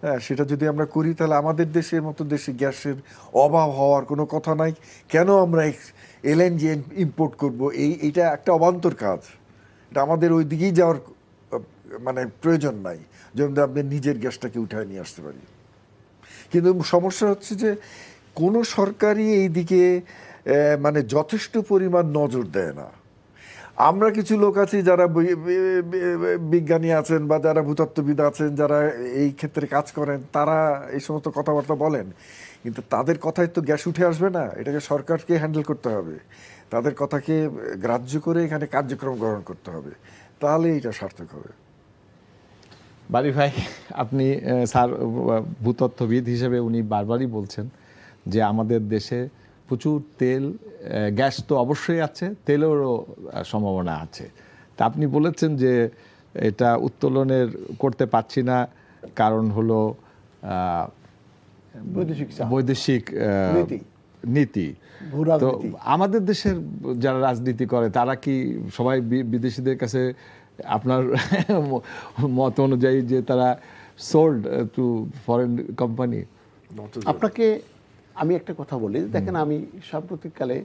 হ্যাঁ, সেটা যদি আমরা করি তাহলে আমাদের দেশের মতো দেশে গ্যাসের অভাব হওয়ার কোনো কথা নাই। কেন আমরা এলএনজি ইম্পোর্ট করবো? এইটা একটা অবান্তর কাজ। এটা আমাদের ওই দিকেই যাওয়ার মানে প্রয়োজন নাই, যেমন আপনি নিজের গ্যাসটাকে উঠায় নিয়ে আসতে পারি। কিন্তু সমস্যা হচ্ছে যে কোনো সরকারই এই দিকে মানে যথেষ্ট পরিমাণ নজর দেয় না। আমরা কিছু লোক আছি যারা বিজ্ঞানী আছেন বা যারা ভূতত্ত্ববিদ আছেন, যারা এই ক্ষেত্রে কাজ করেন, তারা এই সমস্ত কথাবার্তা বলেন, কিন্তু তাদের কথায় তো গ্যাস উঠে আসবে না। এটাকে সরকারকে হ্যান্ডেল করতে হবে, তাদের কথাকে গ্রাহ্য করে এখানে কার্যক্রম গ্রহণ করতে হবে, তাহলে এটা সার্থক হবে।
বারী ভাই, আপনি স্যার ভূতত্ত্ববিদ হিসেবে উনি বারবারই বলছেন যে আমাদের দেশে প্রচুর তেল, গ্যাস তো অবশ্যই আছে, তেলেরও সম্ভাবনা আছে। তা আপনি বলেছেন যে এটা উত্তোলনের করতে পারছি না, কারণ হলো বৈদেশিক নীতি। তো আমাদের দেশের যারা রাজনীতি করে তারা কি সবাই বিদেশিদের কাছে আপনার মত অনুযায়ী যে তারা সোল্ড টু ফরেন কোম্পানি?
আপনাকে আমি একটা কথা বলি, দেখেন আমি সাম্প্রতিককালে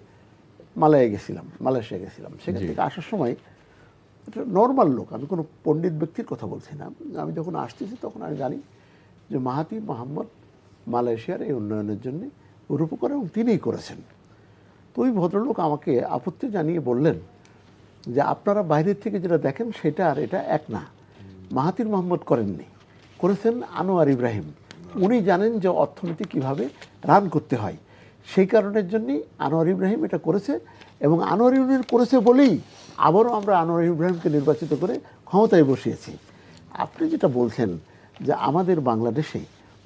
মালয়েশিয়া গেছিলাম। সেখান থেকে আসার সময় একটা নর্মাল লোক, আমি কোনো পণ্ডিত ব্যক্তির কথা বলছি না, আমি যখন আসতেছি তখন আমি জানি যে মাহাথির মোহাম্মদ মালয়েশিয়ার এই উন্নয়নের জন্য রূপকার এবং তিনিই করেছেন। তো ওই ভদ্রলোক আমাকে আপত্তি জানিয়ে বললেন যে আপনারা বাইরের থেকে যেটা দেখেন সেটা আর এটা এক না। মাহাথির মোহাম্মদ করেননি, করেছেন আনোয়ার ইব্রাহিম। উনি জানেন যে অর্থনীতি কিভাবে রান করতে হয়, সেই কারণের জন্যই আনোয়ার ইব্রাহিম এটা করেছে, এবং আনোয়ার ইব্রাহিম করেছে বলেই আবারও আমরা আনোয়ার ইব্রাহিমকে নির্বাচিত করে ক্ষমতায় বসিয়েছি। আপনি যেটা বলছেন যে আমাদের বাংলাদেশে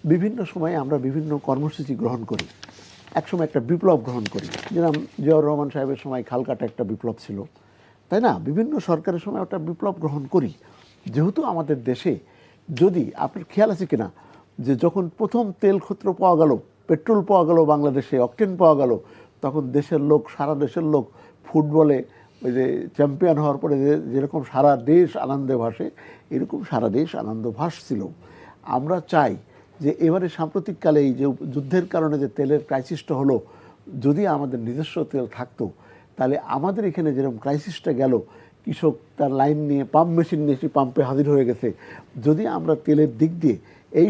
বিভিন্ন সময়ে আমরা বিভিন্ন কর্মসূচি গ্রহণ করি, একসময় একটা বিপ্লব গ্রহণ করি, যেরকম জিয়াউর রহমান সাহেবের সময় খালকাটা একটা বিপ্লব ছিল, তাই না? বিভিন্ন সরকারের সময় একটা বিপ্লব গ্রহণ করি। যেহেতু আমাদের দেশে, যদি আপনার খেয়াল আছে কিনা, যে যখন প্রথম তেল ক্ষেত্র পাওয়া গেল, পেট্রোল পাওয়া গেল বাংলাদেশে, অকটেন পাওয়া গেল, তখন দেশের লোক, সারা দেশের লোক ফুটবলে ওই যে চ্যাম্পিয়ন হওয়ার পরে যেরকম সারা দেশ আনন্দে ভাসে, এরকম সারা দেশ আনন্দ ভাসছিল। আমরা চাই যে এবারে সাম্প্রতিককালে এই যে যুদ্ধের কারণে যে তেলের ক্রাইসিসটা হলো, যদি আমাদের নিজস্ব তেল থাকতো, তাহলে আমাদের এখানে যেরকম ক্রাইসিসটা গেল, কৃষক তার লাইন নিয়ে পাম্প মেশিন নিয়ে এসে পাম্পে হাজির হয়ে গেছে, যদি আমরা তেলের দিক দিয়ে এই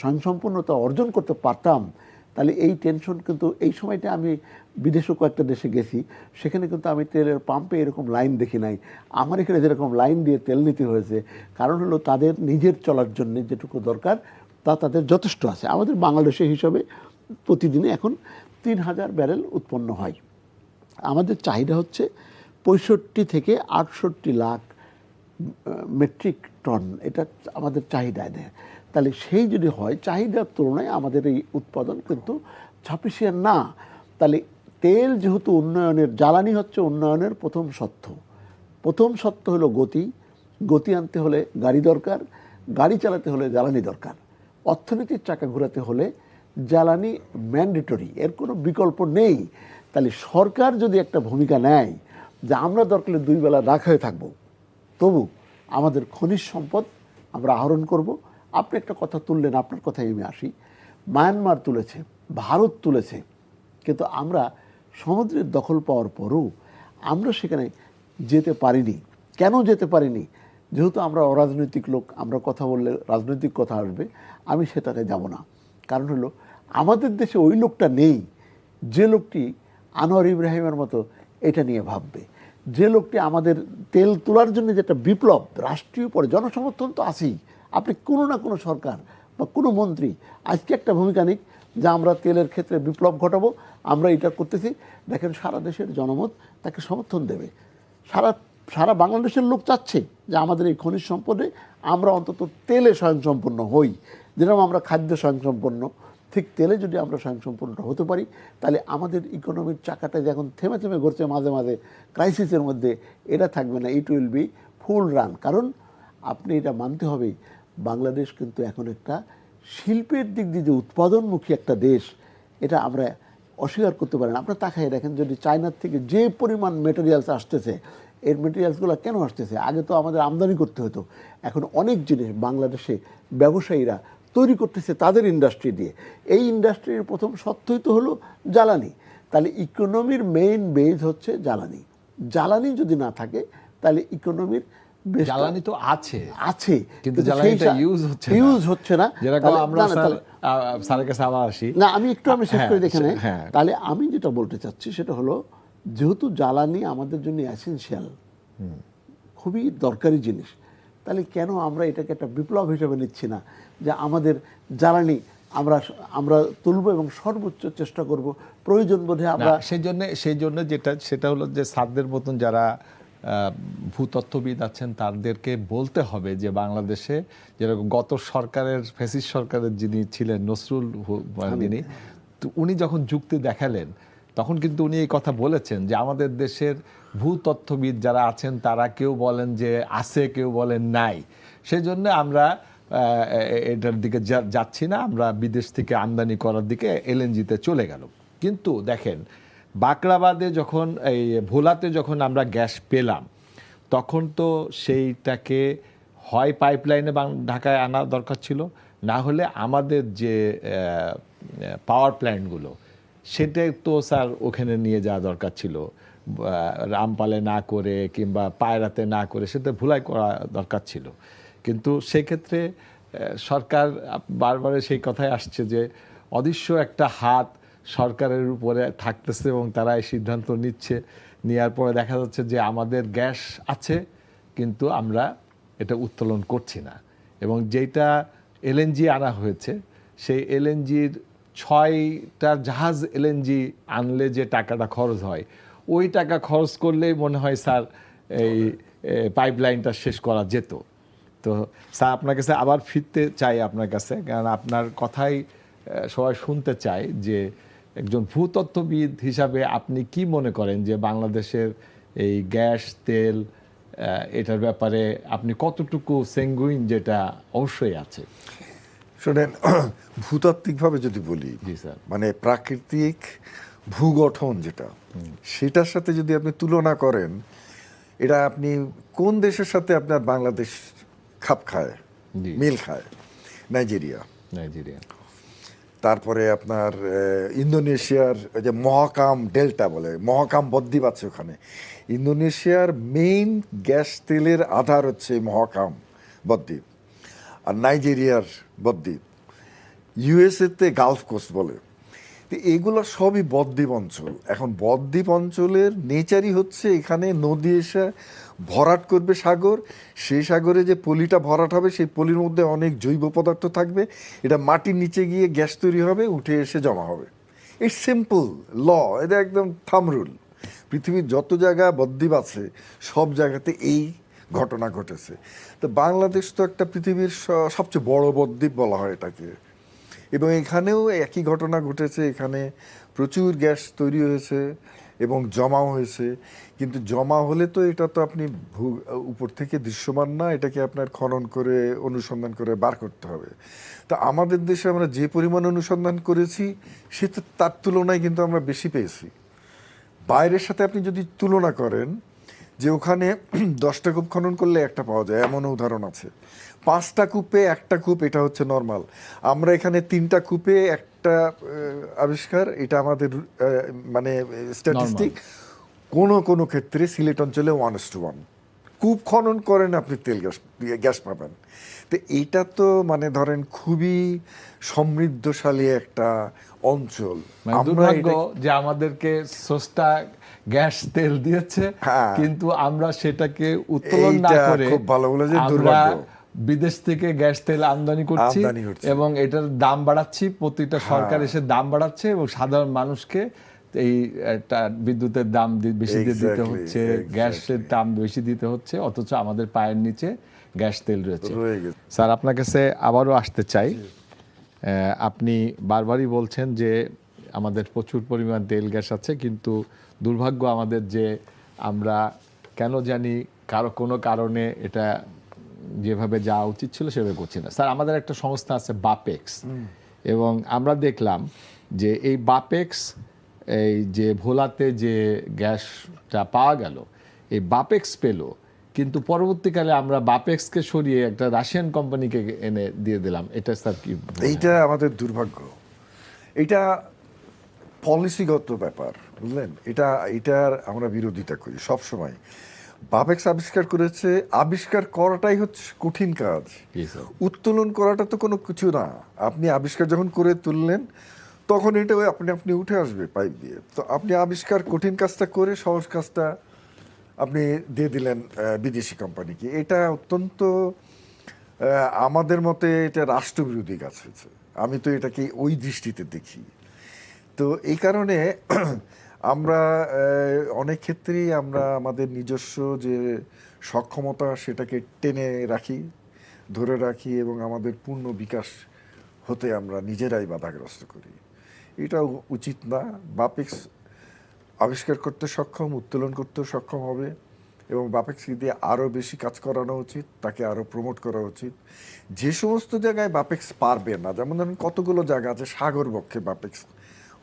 স্বয়ংসম্পূর্ণতা অর্জন করতে পারতাম, তাহলে এই টেনশন কিন্তু, এই সময়টা আমি বিদেশে কয়েকটা দেশে গেছি, সেখানে কিন্তু আমি তেলের পাম্পে এরকম লাইন দেখি নাই। আমার এখানে যেরকম লাইন দিয়ে তেল নিতে হয়েছে, কারণ হলো তাদের নিজের চলার জন্য যেটুকু দরকার তা তাদের যথেষ্ট আছে। আমাদের বাংলাদেশের হিসাবে প্রতিদিনে এখন 3000 ব্যারেল উৎপন্ন হয়। আমাদের চাহিদা হচ্ছে 65 থেকে 68 লাখ মেট্রিক টন, এটা আমাদের চাহিদায় দেয়। তাহলে সেই যদি হয়, চাহিদার তুলনায় আমাদের এই উৎপাদন কিন্তু সাফিসিয়েন্ট না। তাহলে তেল যেহেতু উন্নয়নের, জ্বালানি হচ্ছে উন্নয়নের প্রথম সত্য। প্রথম সত্য হলো গতি। গতি আনতে হলে গাড়ি দরকার, গাড়ি চালাতে হলে জ্বালানি দরকার। অর্থনীতির চাকা ঘোরাতে হলে জ্বালানি ম্যান্ডেটরি, এর কোনো বিকল্প নেই। তাহলে সরকার যদি একটা ভূমিকা নেয় যে আমরা দরকার হলে 2 বেলা না খেয়ে থাকবো, তবু আমাদের খনিজ সম্পদ আমরা আহরণ করব। আপনি একটা কথা তুললেন, আপনার কথায় আমি আসি। মায়ানমার তুলেছে, ভারত তুলেছে, কিন্তু আমরা সমুদ্রের দখল পাওয়ার পরও আমরা সেখানে যেতে পারিনি। কেন যেতে পারিনি? যেহেতু আমরা অরাজনৈতিক লোক, আমরা কথা বললে রাজনৈতিক কথা আসবে, আমি সেটাতে যাব না। কারণ হলো আমাদের দেশে ওই লোকটা নেই যে লোকটি আনোয়ার ইব্রাহিমের মতো এটা নিয়ে ভাববে, যে লোকটি আমাদের তেল তোলার জন্য যেটা বিপ্লব, রাষ্ট্রীয় পরে জনসমর্থন তো আছেই। আপনি কোনো না কোনো সরকার বা কোনো মন্ত্রী আজকে একটা ভূমিকা নিক যে আমরা তেলের ক্ষেত্রে বিপ্লব ঘটাবো, আমরা এটা করতেছি, দেখেন সারা দেশের জনমত তাকে সমর্থন দেবে। সারা বাংলাদেশের লোক চাচ্ছে যে আমাদের এই খনিজ সম্পদে আমরা অন্তত তেলে স্বয়ংসম্পূর্ণ হই। যেরকম আমরা খাদ্য স্বয়ংসম্পন্ন, ঠিক তেলে যদি আমরা স্বয়ংসম্পূর্ণ হতে পারি, তাহলে আমাদের ইকোনমির চাকাটা যখন থেমে থেমে ঘুরছে মাঝে মাঝে ক্রাইসিসের মধ্যে, এটা থাকবে না, it will be full run. কারণ আপনি এটা মানতে হবে, বাংলাদেশ কিন্তু এখন একটা শিল্পের দিক দিয়ে যে উৎপাদনমুখী একটা দেশ, এটা আমরা অস্বীকার করতে পারি না। আপনারা তাকাই দেখেন, যদি চায়নার থেকে যে পরিমাণ মেটেরিয়ালস আসতেছে, এর মেটেরিয়ালসগুলো কেন আসতেছে? আগে তো আমাদের আমদানি করতে হতো, এখন অনেক জিনিস বাংলাদেশে ব্যবসায়ীরা তৈরি করতেছে তাদের ইন্ডাস্ট্রি দিয়ে। এই ইন্ডাস্ট্রির প্রথম সত্যই তো হলো জ্বালানি। তাহলে ইকোনমির মেইন বেজ হচ্ছে জ্বালানি। জ্বালানি যদি না থাকে, তাহলে ইকোনমির
জ্বালানি তো আছে, কিন্তু
সেই
জ্বালানিটা ইউজ হচ্ছে
না।
যেরকম আমরা স্যারের কাছে আবার আসি
না, আমি একটু শেষ করে দেখে নেই।
হ্যাঁ।
তাহলে আমি যেটা বলতে চাচ্ছি সেটা হলো, যেহেতু জ্বালানি আমাদের জন্য এসেনশিয়াল, খুবই দরকারি জিনিস, তাহলে কেন আমরা এটাকে একটা বিপ্লব হিসেবে নিচ্ছি না যে আমাদের জ্বালানি আমরা তুলব এবং সর্বোচ্চ চেষ্টা করব, প্রয়োজন বোধে আমরা।
সেই জন্য সেটা হলো যে সাদদের মতন যারা ভূতত্ত্ববিদ আছেন তাদেরকে বলতে হবে যে বাংলাদেশে যেরকম গত সরকারের, ফ্যাসিস্ট সরকারের যিনি ছিলেন নসরুল, যিনি, উনি যখন যুক্তি দেখালেন তখন কিন্তু উনি এই কথা বলেছেন যে আমাদের দেশের ভূতত্ত্ববিদ যারা আছেন তারা কেউ বলেন যে আছে, কেউ বলেন নাই, সেই জন্য আমরা এটার দিকে যাচ্ছি না, আমরা বিদেশ থেকে আমদানি করার দিকে এলএনজিতে চলে গেল। কিন্তু দেখেন, বাকরাবাদে যখন, এই ভোলাতে যখন আমরা গ্যাস পেলাম, তখন তো সেইটাকে হয় পাইপলাইনে ঢাকায় আনা দরকার ছিল, না হলে আমাদের যে পাওয়ার প্ল্যান্টগুলো সেটাই তো স্যার ওখানে নিয়ে যাওয়া দরকার ছিল, রামপালে না করে কিংবা পায়রাতে না করে সেটা ভোলায় করা দরকার ছিল। কিন্তু সেক্ষেত্রে সরকার বারবার সেই কথাই আসছে যে অদৃশ্য একটা হাত সরকারের উপরে থাকতেছে এবং তারা এই সিদ্ধান্ত নিচ্ছে, নেওয়ার পরে দেখা যাচ্ছে যে আমাদের গ্যাস আছে কিন্তু আমরা এটা উত্তোলন করছি না। এবং যেটা এলএনজি আনা হয়েছে, সেই এলএনজির 6টা জাহাজ এলএনজি আনলে যে টাকাটা খরচ হয়, ওই টাকা খরচ করলেই মনে হয় স্যার এই পাইপলাইনটা শেষ করা যেত। তো স্যার আপনার কাছে আবার ফিরতে চাই আপনার কাছে, কারণ আপনার কথাই সবাই শুনতে চায় যে একজন ভূতত্ত্ববিদ হিসাবে আপনি কি মনে করেন যে বাংলাদেশের এই গ্যাস তেল এটার ব্যাপারে আপনি কতটুকু সেঙ্গুইন, যেটা অবশ্যই আছে?
শোনেন, ভূতাত্ত্বিকভাবে যদি বলি,
জি স্যার।
মানে প্রাকৃতিক ভূগঠন যেটা, সেটার সাথে যদি আপনি তুলনা করেন, এটা আপনি কোন দেশের সাথে আপনার বাংলাদেশ খাপ খায়,
জি।
মিল খায়? Nigeria,
Nigeria.
তারপরে আপনার ইন্দোনেশিয়ার ওই যে মহাকাম ডেল্টা বলে, মহাকাম বদ্বীপ আছে ওখানে। ইন্দোনেশিয়ার মেইন গ্যাস তেলের আধার হচ্ছে মহাকাম বদ্বীপ, আর নাইজেরিয়ার বদ্বীপ। ইউএসএতে গালফ কোস্ট বলে। তো এগুলো সবই বদ্বীপ অঞ্চল। এখন বদ্বীপ অঞ্চলের নেচারই হচ্ছে এখানে নদী এসে ভরাট করবে সাগর, সেই সাগরে যে পলিটা ভরাট হবে সেই পলির মধ্যে অনেক জৈব পদার্থ থাকবে, এটা মাটির নিচে গিয়ে গ্যাস তৈরি হবে, উঠে এসে জমা হবে। ইটস সিম্পল ল, এটা একদম থাম রুল। পৃথিবীর যত জায়গা বদ্বীপ আছে সব জায়গাতে এই ঘটনা ঘটেছে। তো বাংলাদেশ তো একটা পৃথিবীর সবচেয়ে বড় বদ্বীপ বলা হয় এটাকে, এবং এখানেও একই ঘটনা ঘটেছে। এখানে প্রচুর গ্যাস তৈরি হয়েছে এবং জমাও হয়েছে, কিন্তু জমা হলে তো এটা তো আপনি উপর থেকে দৃশ্যমান না, এটাকে আপনার খনন করে অনুসন্ধান করে বার করতে হবে। তো আমাদের দেশে আমরা যে পরিমাণ অনুসন্ধান করেছি সে তো তার তুলনায় কিন্তু আমরা বেশি পেয়েছি। বাইরের সাথে আপনি যদি তুলনা করেন যে ওখানে 10টা কূপ খনন করলে একটা পাওয়া যায়, এমনও উদাহরণ আছে। 5টা কূপে একটা কূপ, এটা হচ্ছে নর্মাল। আমরা এখানে 3টা কূপে একটা আবিষ্কার, এটা আমাদের মানে স্ট্যাটিস্টিক। কোনো ক্ষেত্রে সিলেট অঞ্চলে 1:1 কূপ খনন করেন আপনি তেল গ্যাস পাবেন। তো এইটা তো মানে ধরেন খুবই সমৃদ্ধশালী একটা অঞ্চল।
দুর্ভাগ্য যে আমাদেরকে স্রষ্টা গ্যাস তেল দিয়েছে,
হ্যাঁ,
কিন্তু আমরা সেটাকে উত্তোলন না করে
খুব ভালো বলেছে,
আমরা
দুর্ভাগ্য।
বিদেশ থেকে গ্যাস তেল আমদানি করছি এবং এটার দাম বাড়াচ্ছি। প্রতিটা সরকার এসে দাম বাড়াচ্ছে এবং সাধারণ মানুষকে এই একটা বিদ্যুতের দাম বেশি দিয়ে দিতে হচ্ছে, গ্যাসের দাম বেশি দিতে হচ্ছে, অথচ আমাদের পায়ের নিচে গ্যাস তেল রয়েছে। স্যার, আপনার কাছে আবারও আসতে চাই। আপনি বারবারই বলছেন যে আমাদের প্রচুর পরিমাণ তেল গ্যাস আছে, কিন্তু দুর্ভাগ্য আমাদের যে আমরা কেন জানি কোনো কারণে এটা যেভাবে যাওয়া উচিত ছিল সেভাবে করছি না। স্যার, আমাদের একটা সংস্থা আছে বাপেক্স, এবং আমরা দেখলাম যে এই বাপেক্স, এই যে ভোলাতে যে গ্যাসটা পাওয়া গেল, এই বাপেক্স পেল, কিন্তু পরবর্তীকালে আমরা বাপেক্সকে সরিয়ে একটা রাশিয়ান কোম্পানিকে এনে দিয়ে দিলাম। এটা স্যার কি?
এইটা আমাদের দুর্ভাগ্য। এটা পলিসিগত ব্যাপার, বুঝলেন? এটার আমরা বিরোধিতা করি সব সময়। বাপেক্স আবিষ্কার করেছে, আবিষ্কার করাটাই হচ্ছে কঠিন কাজ, উত্তোলন করাটা তো কোনো কিছু না। আপনি আবিষ্কার যখন করে তুললেন তখন এটা আপনি উঠে আসবে পাইপ দিয়ে। তো আপনি আবিষ্কার কঠিন কাজটা করে সহজ কাজটা আপনি দিয়ে দিলেন বিদেশি কোম্পানিকে। এটা অত্যন্ত আমাদের মতে এটা রাষ্ট্রবিরোধী কাজ হয়েছে। আমি তো এটাকে ওই দৃষ্টিতে দেখি। তো এই কারণে আমরা অনেক ক্ষেত্রেই আমরা আমাদের নিজস্ব যে সক্ষমতা সেটাকে টেনে রাখি, ধরে রাখি, এবং আমাদের পূর্ণ বিকাশ হতে আমরা নিজেরাই বাধাগ্রস্ত করি। এটা উচিত না। বাপেক্স আবিষ্কার করতে সক্ষম, উত্তোলন করতেও সক্ষম হবে, এবং বাপেক্সকে দিয়ে আরও বেশি কাজ করানো উচিত, তাকে আরও প্রমোট করা উচিত। যে সমস্ত জায়গায় বাপেক্স পারবে না, যেমন ধরুন কতগুলো জায়গা আছে সাগর বক্ষে বাপেক্স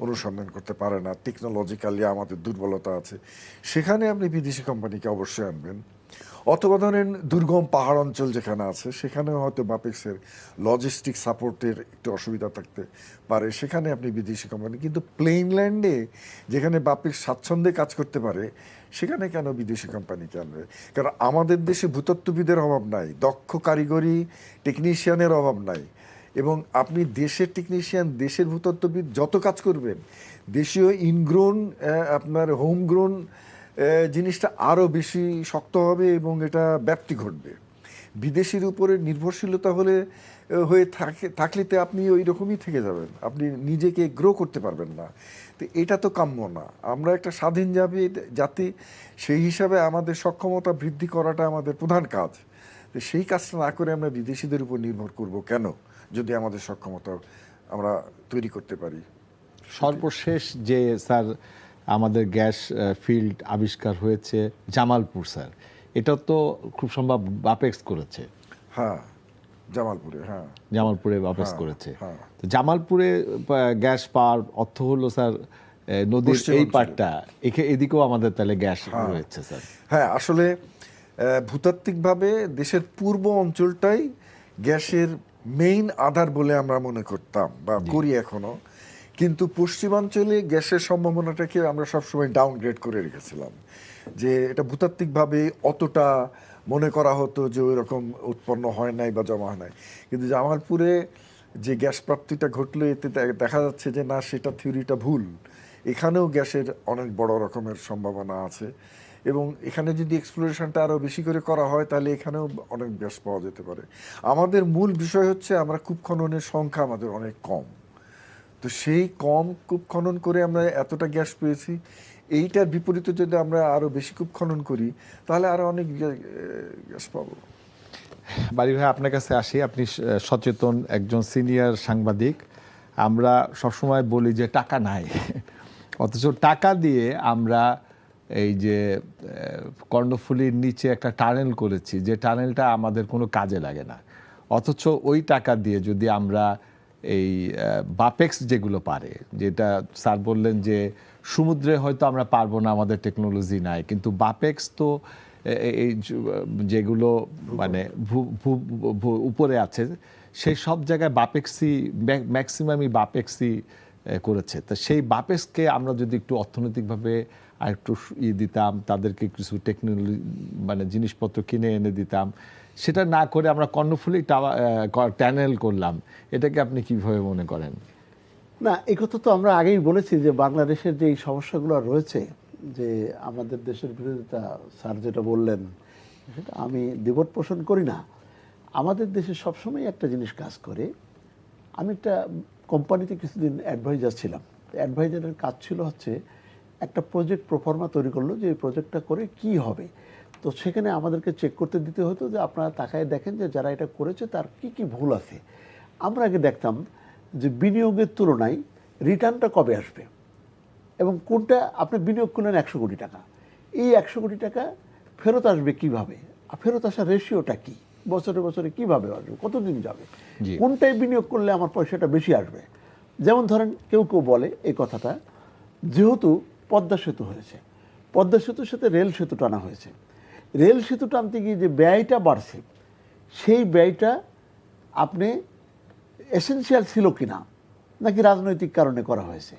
অনুসন্ধান করতে পারে না, টেকনোলজিক্যালি আমাদের দুর্বলতা আছে, সেখানে আপনি বিদেশি কোম্পানিকে অবশ্যই আনবেন। অথবা ধরেন দুর্গম পাহাড় অঞ্চল যেখানে আছে সেখানেও হয়তো বাপেক্সের লজিস্টিক সাপোর্টের একটু অসুবিধা থাকতে পারে, সেখানে আপনি বিদেশি কোম্পানি। কিন্তু প্লেনল্যান্ডে যেখানে বাপেক্স স্বাচ্ছন্দ্যে কাজ করতে পারে সেখানে কেন বিদেশি কোম্পানিকে আনবে? কারণ আমাদের দেশে ভূতত্ত্ববিদের অভাব নাই, দক্ষ কারিগরি টেকনিশিয়ানের অভাব নাই, এবং আপনি দেশের টেকনিশিয়ান, দেশের ভূতত্ত্ববিদ যত কাজ করবেন, দেশীয় ইনগ্রোন আপনার হোমগ্রোন জিনিসটা আরও বেশি শক্ত হবে এবং এটা ব্যাপ্তি ঘটবে। বিদেশির উপরে নির্ভরশীলতা থাকলে আপনি ওই রকমই থেকে যাবেন, আপনি নিজেকে গ্রো করতে পারবেন না। তো এটা তো কাম্য না। আমরা একটা স্বাধীন জাতি, সেই হিসাবে আমাদের সক্ষমতা বৃদ্ধি করাটা আমাদের প্রধান কাজ। তো সেই কাজটা না করে আমরা বিদেশিদের উপর নির্ভর করব কেন, যদি আমাদের সক্ষমতা আমরা তৈরি করতে পারি?
সর্বশেষ যে স্যার আমাদের গ্যাস ফিল্ড আবিষ্কার হয়েছে জামালপুর স্যার, এটা তো খুব সম্ভব বাপেক্স করেছে।
হ্যাঁ, জামালপুরে, হ্যাঁ,
জামালপুরে বাপেক্স
হ্যাঁ,
করেছে।
হ্যাঁ।
তো জামালপুরে গ্যাস পাওয়ার অর্থ হলো স্যার নদীর এই
পশ্চিমাঞ্চলে।
পাটটা, এদিকেও আমাদের তাহলে গ্যাস রয়েছে স্যার।
হ্যাঁ, আসলে ভূতাত্ত্বিকভাবে দেশের পূর্ব অঞ্চলটাই গ্যাসের মেইন আধার বলে আমরা মনে করতাম বা করি এখনো, কিন্তু পশ্চিমাঞ্চলে গ্যাসের সম্ভাবনাটাকে আমরা সবসময় ডাউনগ্রেড করে রেখেছিলাম, যে এটা ভূতাত্ত্বিকভাবে অতটা মনে করা হতো যে ওই রকম উৎপন্ন হয় নাই বা জমা হয় নাই। কিন্তু জামালপুরে যে গ্যাস প্রাপ্তিটা ঘটলো, এতে দেখা যাচ্ছে যে না, সেটা থিওরিটা ভুল। এখানেও গ্যাসের অনেক বড় রকমের সম্ভাবনা আছে, এবং এখানে যদি এক্সপ্লোরেশনটা আরও বেশি করে করা হয় তাহলে এখানেও অনেক গ্যাস পাওয়া যেতে পারে। আমাদের মূল বিষয় হচ্ছে আমরা কূপ খননের সংখ্যা আমাদের অনেক কম, তো সেই কম কূপ খনন করে আমরা এতটা গ্যাস পেয়েছি। এইটার বিপরীতে যদি আমরা আরও বেশি কূপ খনন করি তাহলে আরও অনেক গ্যাস পাবো।
বাড়ি ভাই, আপনার কাছে আসি। আপনি সচেতন একজন সিনিয়র সাংবাদিক। আমরা সবসময় বলি যে টাকা নাই, অথচ টাকা দিয়ে আমরা এই যে কর্ণফুলীর নিচে একটা টানেল করেছি, যে টানেলটা আমাদের কোনো কাজে লাগে না। অথচ ওই টাকা দিয়ে যদি আমরা এই বাপেক্স যেগুলো পারে, যেটা স্যার বললেন যে সমুদ্রে হয়তো আমরা পারবো না, আমাদের টেকনোলজি নাই, কিন্তু বাপেক্স তো এই যেগুলো মানে উপরে আছে সেই সব জায়গায় বাপেক্সি ম্যাক্সিমামই বাপেক্সি করেছে। তো সেই বাপেক্সকে আমরা যদি একটু অর্থনৈতিকভাবে আর একটু দিতাম, তাদেরকে কিছু টেকনোলজি মানে জিনিসপত্র কিনে এনে দিতাম, সেটা না করে আমরা কর্ণফুলী টানেল করলাম, এটাকে আপনি কিভাবে মনে করেন?
না, এই কথা তো আমরা আগেই বলেছি যে বাংলাদেশের যে এই সমস্যাগুলো রয়েছে, যে আমাদের দেশের বিরোধিতা, স্যার যেটা বললেন সেটা আমি দ্বিমত পোষণ করি না। আমাদের দেশে সবসময় একটা জিনিস কাজ করে। আমি একটা কোম্পানিতে কিছুদিন অ্যাডভাইজার ছিলাম। অ্যাডভাইজারের কাজ ছিল হচ্ছে একটা প্রজেক্ট প্রোফর্মা তৈরি করলো যে এই প্রজেক্টটা করে কি হবে। তো সেখানে আমাদেরকে চেক করতে দিতে হতো যে আপনারা তাকায় দেখেন যে যারা এটা করেছে তার কি কি ভুল আছে। আমরা আগে দেখতাম যে বিনিয়োগের তুলনায় রিটার্নটা কবে আসবে, এবং কোনটা আপনি বিনিয়োগ করলেন 100 কোটি টাকা, এই 100 কোটি টাকা ফেরত আসবে কিভাবে, আর ফেরত আসার রেশিওটা কি, বছরে বছরে কিভাবে আসবে, কতদিন যাবে, কোনটায় বিনিয়োগ করলে আমার পয়সাটা বেশি আসবে। যেমন ধরেন কেউ কেউ বলে এই কথাটা, যেহেতু পদ্মা সেতু হয়েছে, পদ্মা সেতুর সাথে রেল সেতু টানা হয়েছে, রেল সেতু টানতে গিয়ে যে ব্যয়টা বাড়ছে, সেই ব্যয়টা আপনি এসেনশিয়াল ছিল কিনা, নাকি রাজনৈতিক কারণে করা হয়েছে।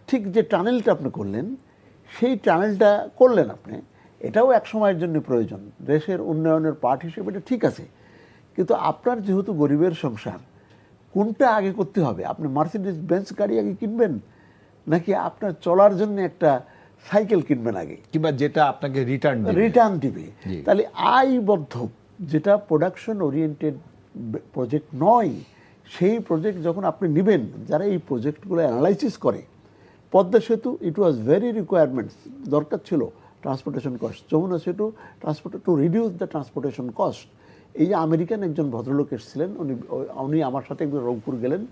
ঠিক যে টানেলটা আপনি করলেন, সেই টানেলটা করলেন আপনি, এটাও এক সময়ের জন্য প্রয়োজন, দেশের উন্নয়নের পার্ট হিসেবে এটা ঠিক আছে, কিন্তু আপনার যেহেতু গরিবের সংসার, কোনটা আগে করতে হবে? আপনি মার্সিডিজ বেঞ্চ গাড়ি আগে কিনবেন, নাকি আপনার চলার জন্য একটা সাইকেল কিনবেন আগে,
কিংবা যেটা আপনাকে রিটার্ন
দিবে? তাহলে আয়বদ্ধ, যেটা প্রোডাকশন ওরিয়েন্টেড প্রজেক্ট নয়, সেই প্রজেক্ট যখন আপনি নেবেন, যারা এই প্রজেক্টগুলো অ্যানালাইসিস করে, পদ্মা সেতু ইট ওয়াজ ভেরি রিকোয়ারমেন্টস, দরকার ছিল ট্রান্সপোর্টেশন কস্ট, যমুনা সেতু to reduce the transportation cost. এই যে আমেরিকান একজন ভদ্রলোক এসেছিলেন, উনি আমার সাথে একবার রংপুর গেলেন,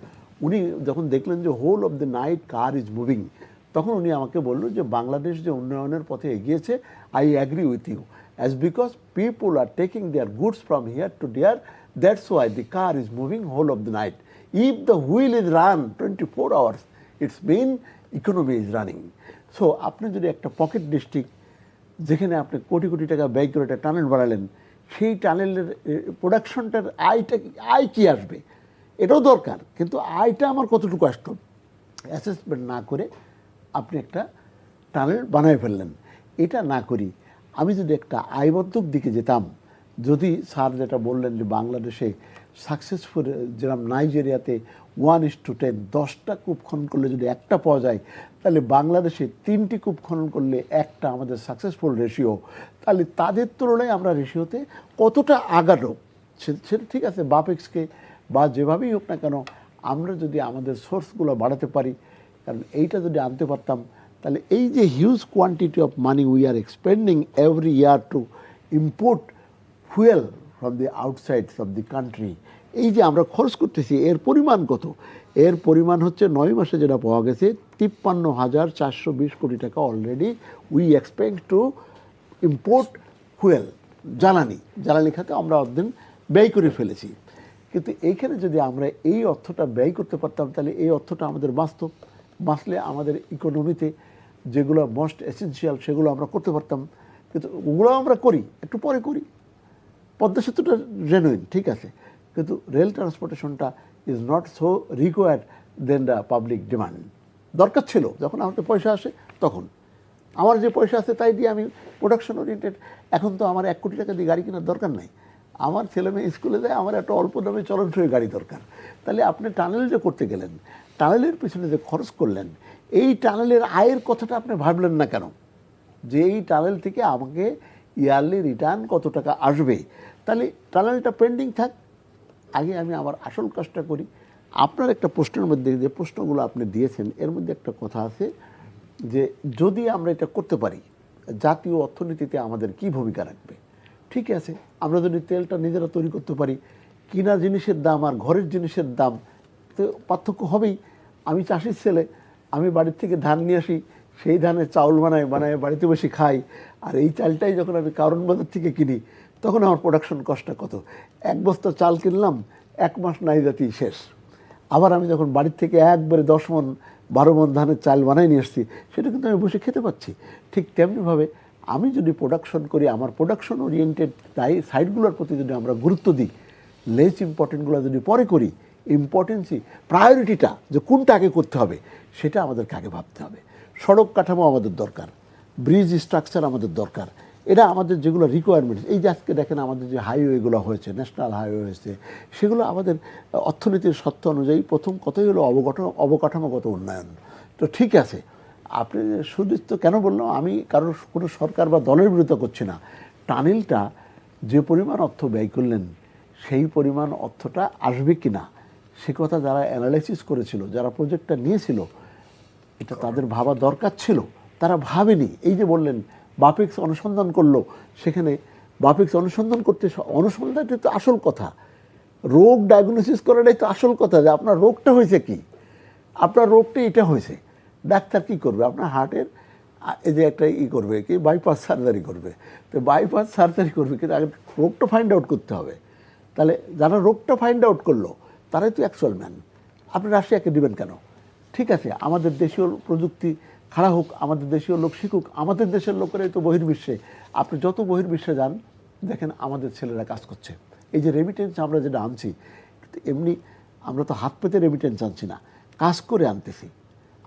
উনি যখন দেখলেন যে whole of the night car is moving, তখন উনি আমাকে বললেন যে বাংলাদেশ যে উন্নয়নের পথে এগিয়েছে, I agree with you, as because people are taking their goods from here to there, that's why the car is moving whole of the night. If the wheel is run 24 hours, it's mean economy is running. So আপনি যদি একটা পকেট ডিস্ট্রিক্ট, যেখানে আপনি কোটি কোটি টাকা ব্যয় করে একটা টানেল বানালেন, সেই টানেলের প্রোডাকশনটার আয় কি আসবে, এটাও দরকার, কিন্তু আয়টা আমার কতটুকু আসতো অ্যাসেসমেন্ট না করে আপনি একটা টানেল বানায় ফেললেন। এটা না করি আমি যদি একটা আয়বদ্ধক দিকে যেতাম, যদি স্যার যেটা বললেন যে বাংলাদেশে সাকসেসফুল, যেরকম নাইজেরিয়াতে 1:10, 10টা কূপ খনন করলে যদি একটা পাওয়া যায়, তাহলে বাংলাদেশে 3টি কূপ খনন করলে একটা আমাদের সাকসেসফুল রেশিও। তাহলে তাদের তুলনায় আমরা রেশিওতে কতটা আগানো, সেটা ঠিক আছে, বাপেক্সকে বা যেভাবেই হোক না কেন, আমরা যদি আমাদের সোর্সগুলো বাড়াতে পারি, কারণ এইটা যদি আনতে পারতাম, তাহলে এই যে huge quantity of money we are expanding every year two import fuel from the outsides of the country, এই যে আমরা খরচ করতেছি এর পরিমাণ কত? এর পরিমাণ হচ্ছে 9 মাসে যেটা পাওয়া গেছে 53,420 কোটি টাকা already we expect to import fuel, জ্বালানি খাতে আমরা অর্ধেক ব্যয় করে ফেলেছি। কিন্তু এইখানে যদি আমরা এই অর্থটা ব্যয় করতে পারতাম তাহলে এই অর্থটা আমাদের বাঁচলে আমাদের ইকোনমিতে যেগুলো মোস্ট এসেনশিয়াল সেগুলো আমরা করতে পারতাম। কিন্তু ওগুলো আমরা করি, একটু পরে করি। পদ্মা সেতুটা জেনুইন, ঠিক আছে, কিন্তু রেল ট্রান্সপোর্টেশনটা is not so required than the public demand. দরকার ছিল যখন আমাকে পয়সা আসে তখন, আমার যে পয়সা আছে তাই দিয়ে আমি প্রোডাকশন ওরিয়েন্টেড। এখন তো আমার 1 কোটি টাকা দিয়ে গাড়ি কেনার দরকার নাই, আমার ছেলে মেয়ে স্কুলে যায়, আমার একটা অল্প দামে চলনসই গাড়ি দরকার। তাহলে আপনি টানেল যে করতে গেলেন, টানেলের পিছনে যে খরচ করলেন, এই টানেলের আয়ের কথাটা আপনি ভাবলেন না কেন? যে এই টানেল থেকে আমাকে ইয়ারলি রিটার্ন কত টাকা আসবে। তাহলে টানেলটা পেন্ডিং থাক, আগে আমি আমার আসল কাজটা করি। আপনার একটা প্রশ্নের মধ্যে যে প্রশ্নগুলো আপনি দিয়েছেন এর মধ্যে একটা কথা আছে যে যদি আমরা এটা করতে পারি জাতীয় অর্থনীতিতে আমাদের কি ভূমিকা রাখবে। ঠিক আছে, আমরা যদি তেলটা নিজেরা তৈরি করতে পারি, কিনা জিনিসের দাম আর ঘরের জিনিসের দাম তো পার্থক্য হবেই। আমি চাষির ছেলে, আমি বাড়ির থেকে ধান নিয়ে আসি, সেই ধানের চাউল বানায় বাড়িতে বসে খাই, আর এই চালটাই যখন আমি কারণ বাজার থেকে কিনি তখন আমার প্রোডাকশন কস্টটা কত? 1 বস্তা চাল কিনলাম, 1 মাস নাই জাতি শেষ। আবার আমি যখন বাড়ির থেকে একবারে 10 মণ 12 মণ ধানের চাল বানাই নিয়ে আসছি, সেটা কিন্তু আমি বসে খেতে পাচ্ছি। ঠিক তেমনিভাবে আমি যদি প্রোডাকশন করি, আমার প্রোডাকশন ওরিয়েন্টেড সাইডগুলোর প্রতি যদি আমরা গুরুত্ব দিই, লেস ইম্পর্টেন্টগুলো যদি পরে করি, ইম্পর্টেন্সি প্রায়োরিটিটা যে কোনটা আগে করতে হবে সেটা আমাদেরকে আগে ভাবতে হবে। সড়ক কাঠামো আমাদের দরকার, ব্রিজ স্ট্রাকচার আমাদের দরকার, এটা আমাদের যেগুলো রিকোয়ারমেন্টস। এই যে আজকে দেখেন আমাদের যে হাইওয়েগুলো হয়েছে, ন্যাশনাল হাইওয়ে হয়েছে, সেগুলো আমাদের অর্থনীতির সত্য অনুযায়ী প্রথম কথাই হলো অবকাঠামোগত উন্নয়ন। তো ঠিক আছে, আপনি সুদৃষ্ট কেন বললাম, আমি কারোর কোনো সরকার বা দলের বিরুদ্ধে করছি না। টানেলটা যে পরিমাণ অর্থ ব্যয় করলেন সেই পরিমাণ অর্থটা আসবে কি না সে কথা যারা অ্যানালাইসিস করেছিল, যারা প্রজেক্টটা নিয়েছিল, এটা তাদের ভাবা দরকার ছিল, তারা ভাবেনি। এই যে বললেন বাপেক্স অনুসন্ধান করলো, সেখানে বাপেক্স অনুসন্ধান করতে, অনুসন্ধানটা তো আসল কথা, রোগ ডায়াগনোসিস করাটাই তো আসল কথা, যে আপনার রোগটা হয়েছে কি, আপনার রোগটা এটা হয়েছে। ডাক্তার কি করবে? আপনার হার্টের এই যে একটা করবে কি, বাইপাস সার্জারি করবে। তো বাইপাস সার্জারি করবে কিন্তু আগে রোগটা ফাইন্ড আউট করতে হবে। তাহলে যারা রোগটা ফাইন্ড আউট করলো তারাই তো অ্যাকচুয়াল ম্যান। আপনি রাশিয়াকে দিবেন কেন? ঠিক আছে, আমাদের দেশীয় প্রযুক্তি খাড়া হোক, আমাদের দেশীয় লোক শিখুক, আমাদের দেশের লোকেরাই তো বহির্বিশ্বে, আপনি যত বহির্বিশ্বে যান দেখেন আমাদের ছেলেরা কাজ করছে। এই যে রেমিটেন্স আমরা যেটা আনছি, এমনি আমরা তো হাত পেতে রেমিটেন্স আনছি না, কাজ করে আনতেছি।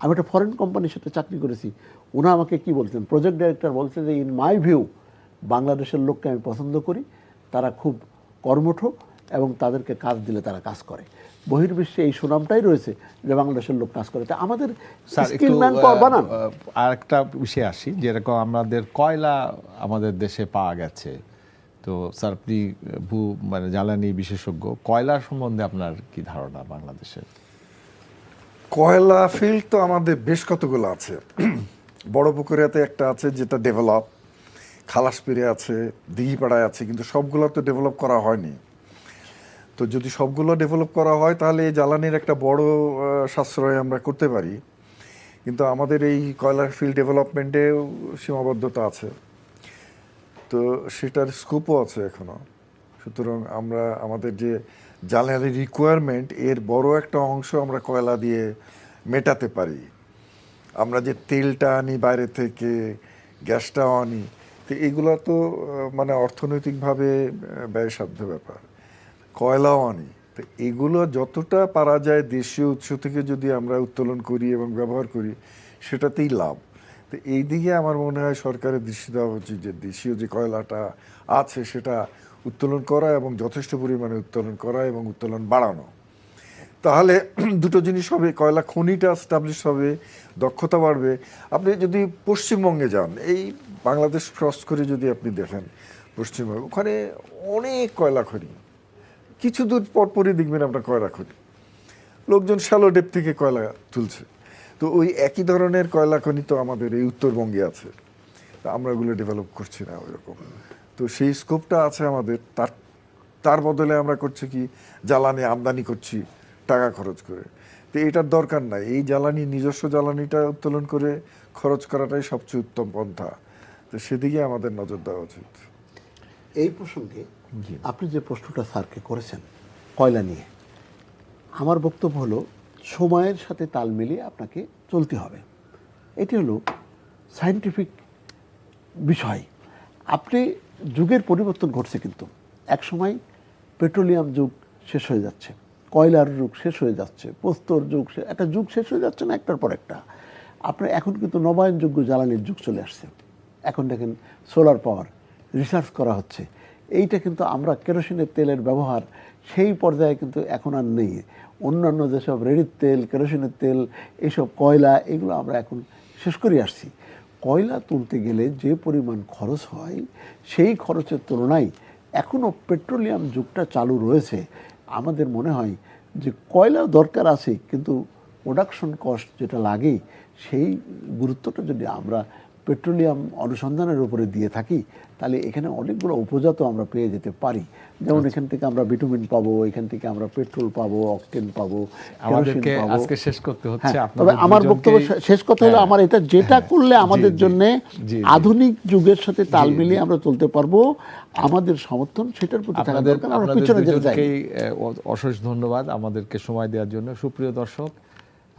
আমি একটা ফরেন কোম্পানির সাথে চাকরি করেছি, ওনা আমাকে কি বলছেন, প্রজেক্ট ডাইরেক্টর বলছে যে ইন মাই ভিউ বাংলাদেশের লোককে আমি পছন্দ করি, তারা খুব কর্মঠ এবং তাদেরকে কাজ দিলে তারা কাজ করে। বহির্বিশ্বে এই সুনামটাই রয়েছে যে বাংলাদেশের লোক কাজ করে। তা আমাদের স্কিল ম্যান পাওয়ার বানান।
আর একটা বিষয়ে আসি, যেরকম আমাদের কয়লা আমাদের দেশে পাওয়া গেছে, তো স্যার আপনি মানে জ্বালানি বিশেষজ্ঞ, কয়লার সম্বন্ধে আপনার কি ধারণা বাংলাদেশের?
কয়লা ফিল্ড তো আমাদের বেশ কতগুলো আছে। বড় পুকুরিয়াতে একটা আছে যেটা ডেভেলপ, খালাসপিড়ে আছে, দিঘিপাড়ায় আছে, কিন্তু সবগুলো তো ডেভেলপ করা হয়নি। তো যদি সবগুলো ডেভেলপ করা হয় তাহলে এই জ্বালানির একটা বড় সাশ্রয় আমরা করতে পারি। কিন্তু আমাদের এই কয়লার ফিল্ড ডেভেলপমেন্টেও সীমাবদ্ধতা আছে, তো সেটার স্কোপও আছে এখনো। সুতরাং আমরা আমাদের যে জ্বালানির রিকোয়ারমেন্ট এর বড় একটা অংশ আমরা কয়লা দিয়ে মেটাতে পারি। আমরা যে তেলটা আনি বাইরে থেকে, গ্যাসটাও আনি, তো এগুলো তো মানে অর্থনৈতিকভাবে ব্যয়সাধ্য ব্যাপার। কয়লাও আনি, তো এগুলো যতটা পারা যায় দেশীয় উৎস থেকে যদি আমরা উত্তোলন করি এবং ব্যবহার করি সেটাতেই লাভ। তো এই দিকে আমার মনে হয় সরকারের দৃষ্টি দেওয়া উচিত যে দেশীয় যে কয়লাটা আছে সেটা উত্তোলন করা এবং যথেষ্ট পরিমাণে উত্তোলন করা এবং উত্তোলন বাড়ানো। তাহলে দুটো জিনিস হবে, কয়লা খনিটা এস্টাবলিশ হবে, দক্ষতা বাড়বে। আপনি যদি পশ্চিমবঙ্গে যান, এই বাংলাদেশ ক্রস করে যদি আপনি দেখেন পশ্চিমবঙ্গ, ওখানে অনেক কয়লা খনি, কিছু দূর পরপরই দেখবেন আপনার কয়লা খনি, লোকজন শ্যালো ডেপ থেকে কয়লা তুলছে। তো ওই একই ধরনের কয়লা খনি তো আমাদের এই উত্তরবঙ্গে আছে, তা আমরা ওগুলো ডেভেলপ করছি না ওই রকম। তো সেই স্কোপটা আছে আমাদের, তার তার বদলে আমরা করছি কি জ্বালানি আমদানি করছি টাকা খরচ করে। তো এটার দরকার নাই, এই জ্বালানি নিজস্ব জ্বালানিটা উত্তোলন করে খরচ করাটাই সবচেয়ে উত্তম পন্থা। তো সেদিকে আমাদের নজর দেওয়া উচিত।
এই প্রসঙ্গে আপনি যে প্রশ্নটা স্যারকে করেছেন কয়লা নিয়ে, আমার বক্তব্য হলো সময়ের সাথে তাল মিলিয়ে আপনাকে চলতে হবে। এটি হলো সায়েন্টিফিক বিষয়। আপনি যুগের পরিবর্তন ঘটছে, কিন্তু এক সময় পেট্রোলিয়াম যুগ শেষ হয়ে যাচ্ছে, কয়লার যুগ শেষ হয়ে যাচ্ছে, পোস্তর যুগ, একটা যুগ শেষ হয়ে যাচ্ছে না একটার পর একটা। আপনার এখন কিন্তু নবায়নযোগ্য জ্বালানির যুগ চলে আসছে। এখন দেখেন সোলার পাওয়ার রিসার্চ করা হচ্ছে। এইটা কিন্তু আমরা কেরোসিনের তেলের ব্যবহার সেই পর্যায়ে কিন্তু এখন আর নেই। অন্যান্য যেসব রেডির তেল, কেরোসিনের তেল, এইসব কয়লা, এগুলো আমরা এখন শেষ করে আসছি। কয়লা তুলতে গেলে যে পরিমাণ খরচ হয় সেই খরচের তুলনায় এখনও পেট্রোলিয়াম যুগটা চালু রয়েছে। আমাদের মনে হয় যে কয়লা দরকার আছে, কিন্তু প্রোডাকশন কস্ট যেটা লাগে সেই গুরুত্বটা যদি আমরা পেট্রোলিয়াম অনুসন্ধানের উপরে দিয়ে থাকি, তাহলে এখানে অনেকগুলো উপজাত আমরা পেয়ে যেতে পারি। যেমন এখান থেকে আমরা ভিটামিন পাবো, এখান থেকে আমরা পেট্রোল পাবো, অকটেন পাবো,
আমাদেরকে আজকে শেষ করতে হচ্ছে।
তবে আমার বক্তব্য শেষ কথা হলো, আমার এটা যেটা করলে আমাদের জন্য আধুনিক যুগের সাথে তাল মিলিয়ে আমরা চলতে পারবো, আমাদের সমর্থন সেটার প্রতি থাকা দরকার। আমরা পিছনে যেতে চাই।
অশেষ ধন্যবাদ আমাদেরকে সময় দেওয়ার জন্য। সুপ্রিয় দর্শক,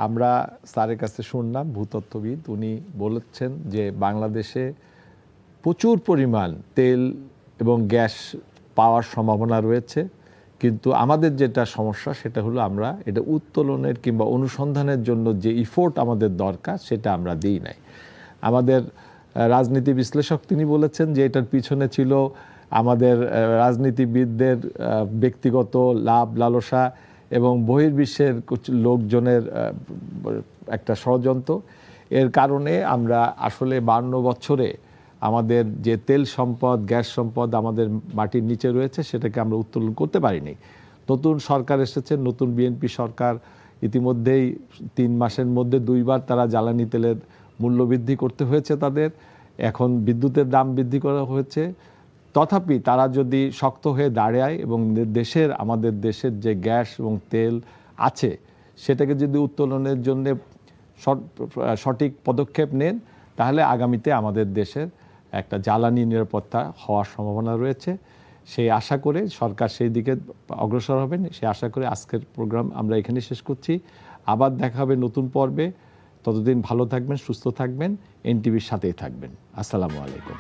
আমরা স্যারের কাছে শুনলাম, ভূতত্ত্ববিদ, উনি বলেছেন যে বাংলাদেশে প্রচুর পরিমাণ তেল এবং গ্যাস পাওয়ার সম্ভাবনা রয়েছে, কিন্তু আমাদের যেটা সমস্যা সেটা হলো আমরা এটা উত্তোলনের কিংবা অনুসন্ধানের জন্য যে ইফোর্ট আমাদের দরকার সেটা আমরা দিই নাই। আমাদের রাজনীতি বিশ্লেষক তিনি বলেছেন যে এটার পিছনে ছিল আমাদের রাজনীতিবিদদের ব্যক্তিগত লাভ লালসা এবং বহির্বিশ্বের লোকজনের একটা ষড়যন্ত্র। এর কারণে আমরা আসলে 52 বছরে আমাদের যে তেল সম্পদ, গ্যাস সম্পদ আমাদের মাটির নিচে রয়েছে সেটাকে আমরা উত্তোলন করতে পারিনি। নতুন সরকার এসেছে, নতুন বিএনপি সরকার ইতিমধ্যেই 3 মাসের মধ্যে 2 বার তারা জ্বালানি তেলের মূল্য বৃদ্ধি করতে হয়েছে তাদের। এখন বিদ্যুতের দাম বৃদ্ধি করা হয়েছে। তথাপি তারা যদি শক্ত হয়ে দাঁড়ায় এবং আমাদের দেশের যে গ্যাস এবং তেল আছে সেটাকে যদি উত্তোলনের জন্য সঠিক পদক্ষেপ নেন, তাহলে আগামীতে আমাদের দেশের একটা জ্বালানি নিরাপত্তা হওয়ার সম্ভাবনা রয়েছে। সেই আশা করে সরকার সেই দিকে অগ্রসর হবেন, সেই আশা করে আজকের প্রোগ্রাম আমরা এখানে শেষ করছি। আবার দেখা হবে নতুন পর্বে। ততদিন ভালো থাকবেন, সুস্থ থাকবেন, এনটিভির সাথেই থাকবেন। আসসালামু আলাইকুম।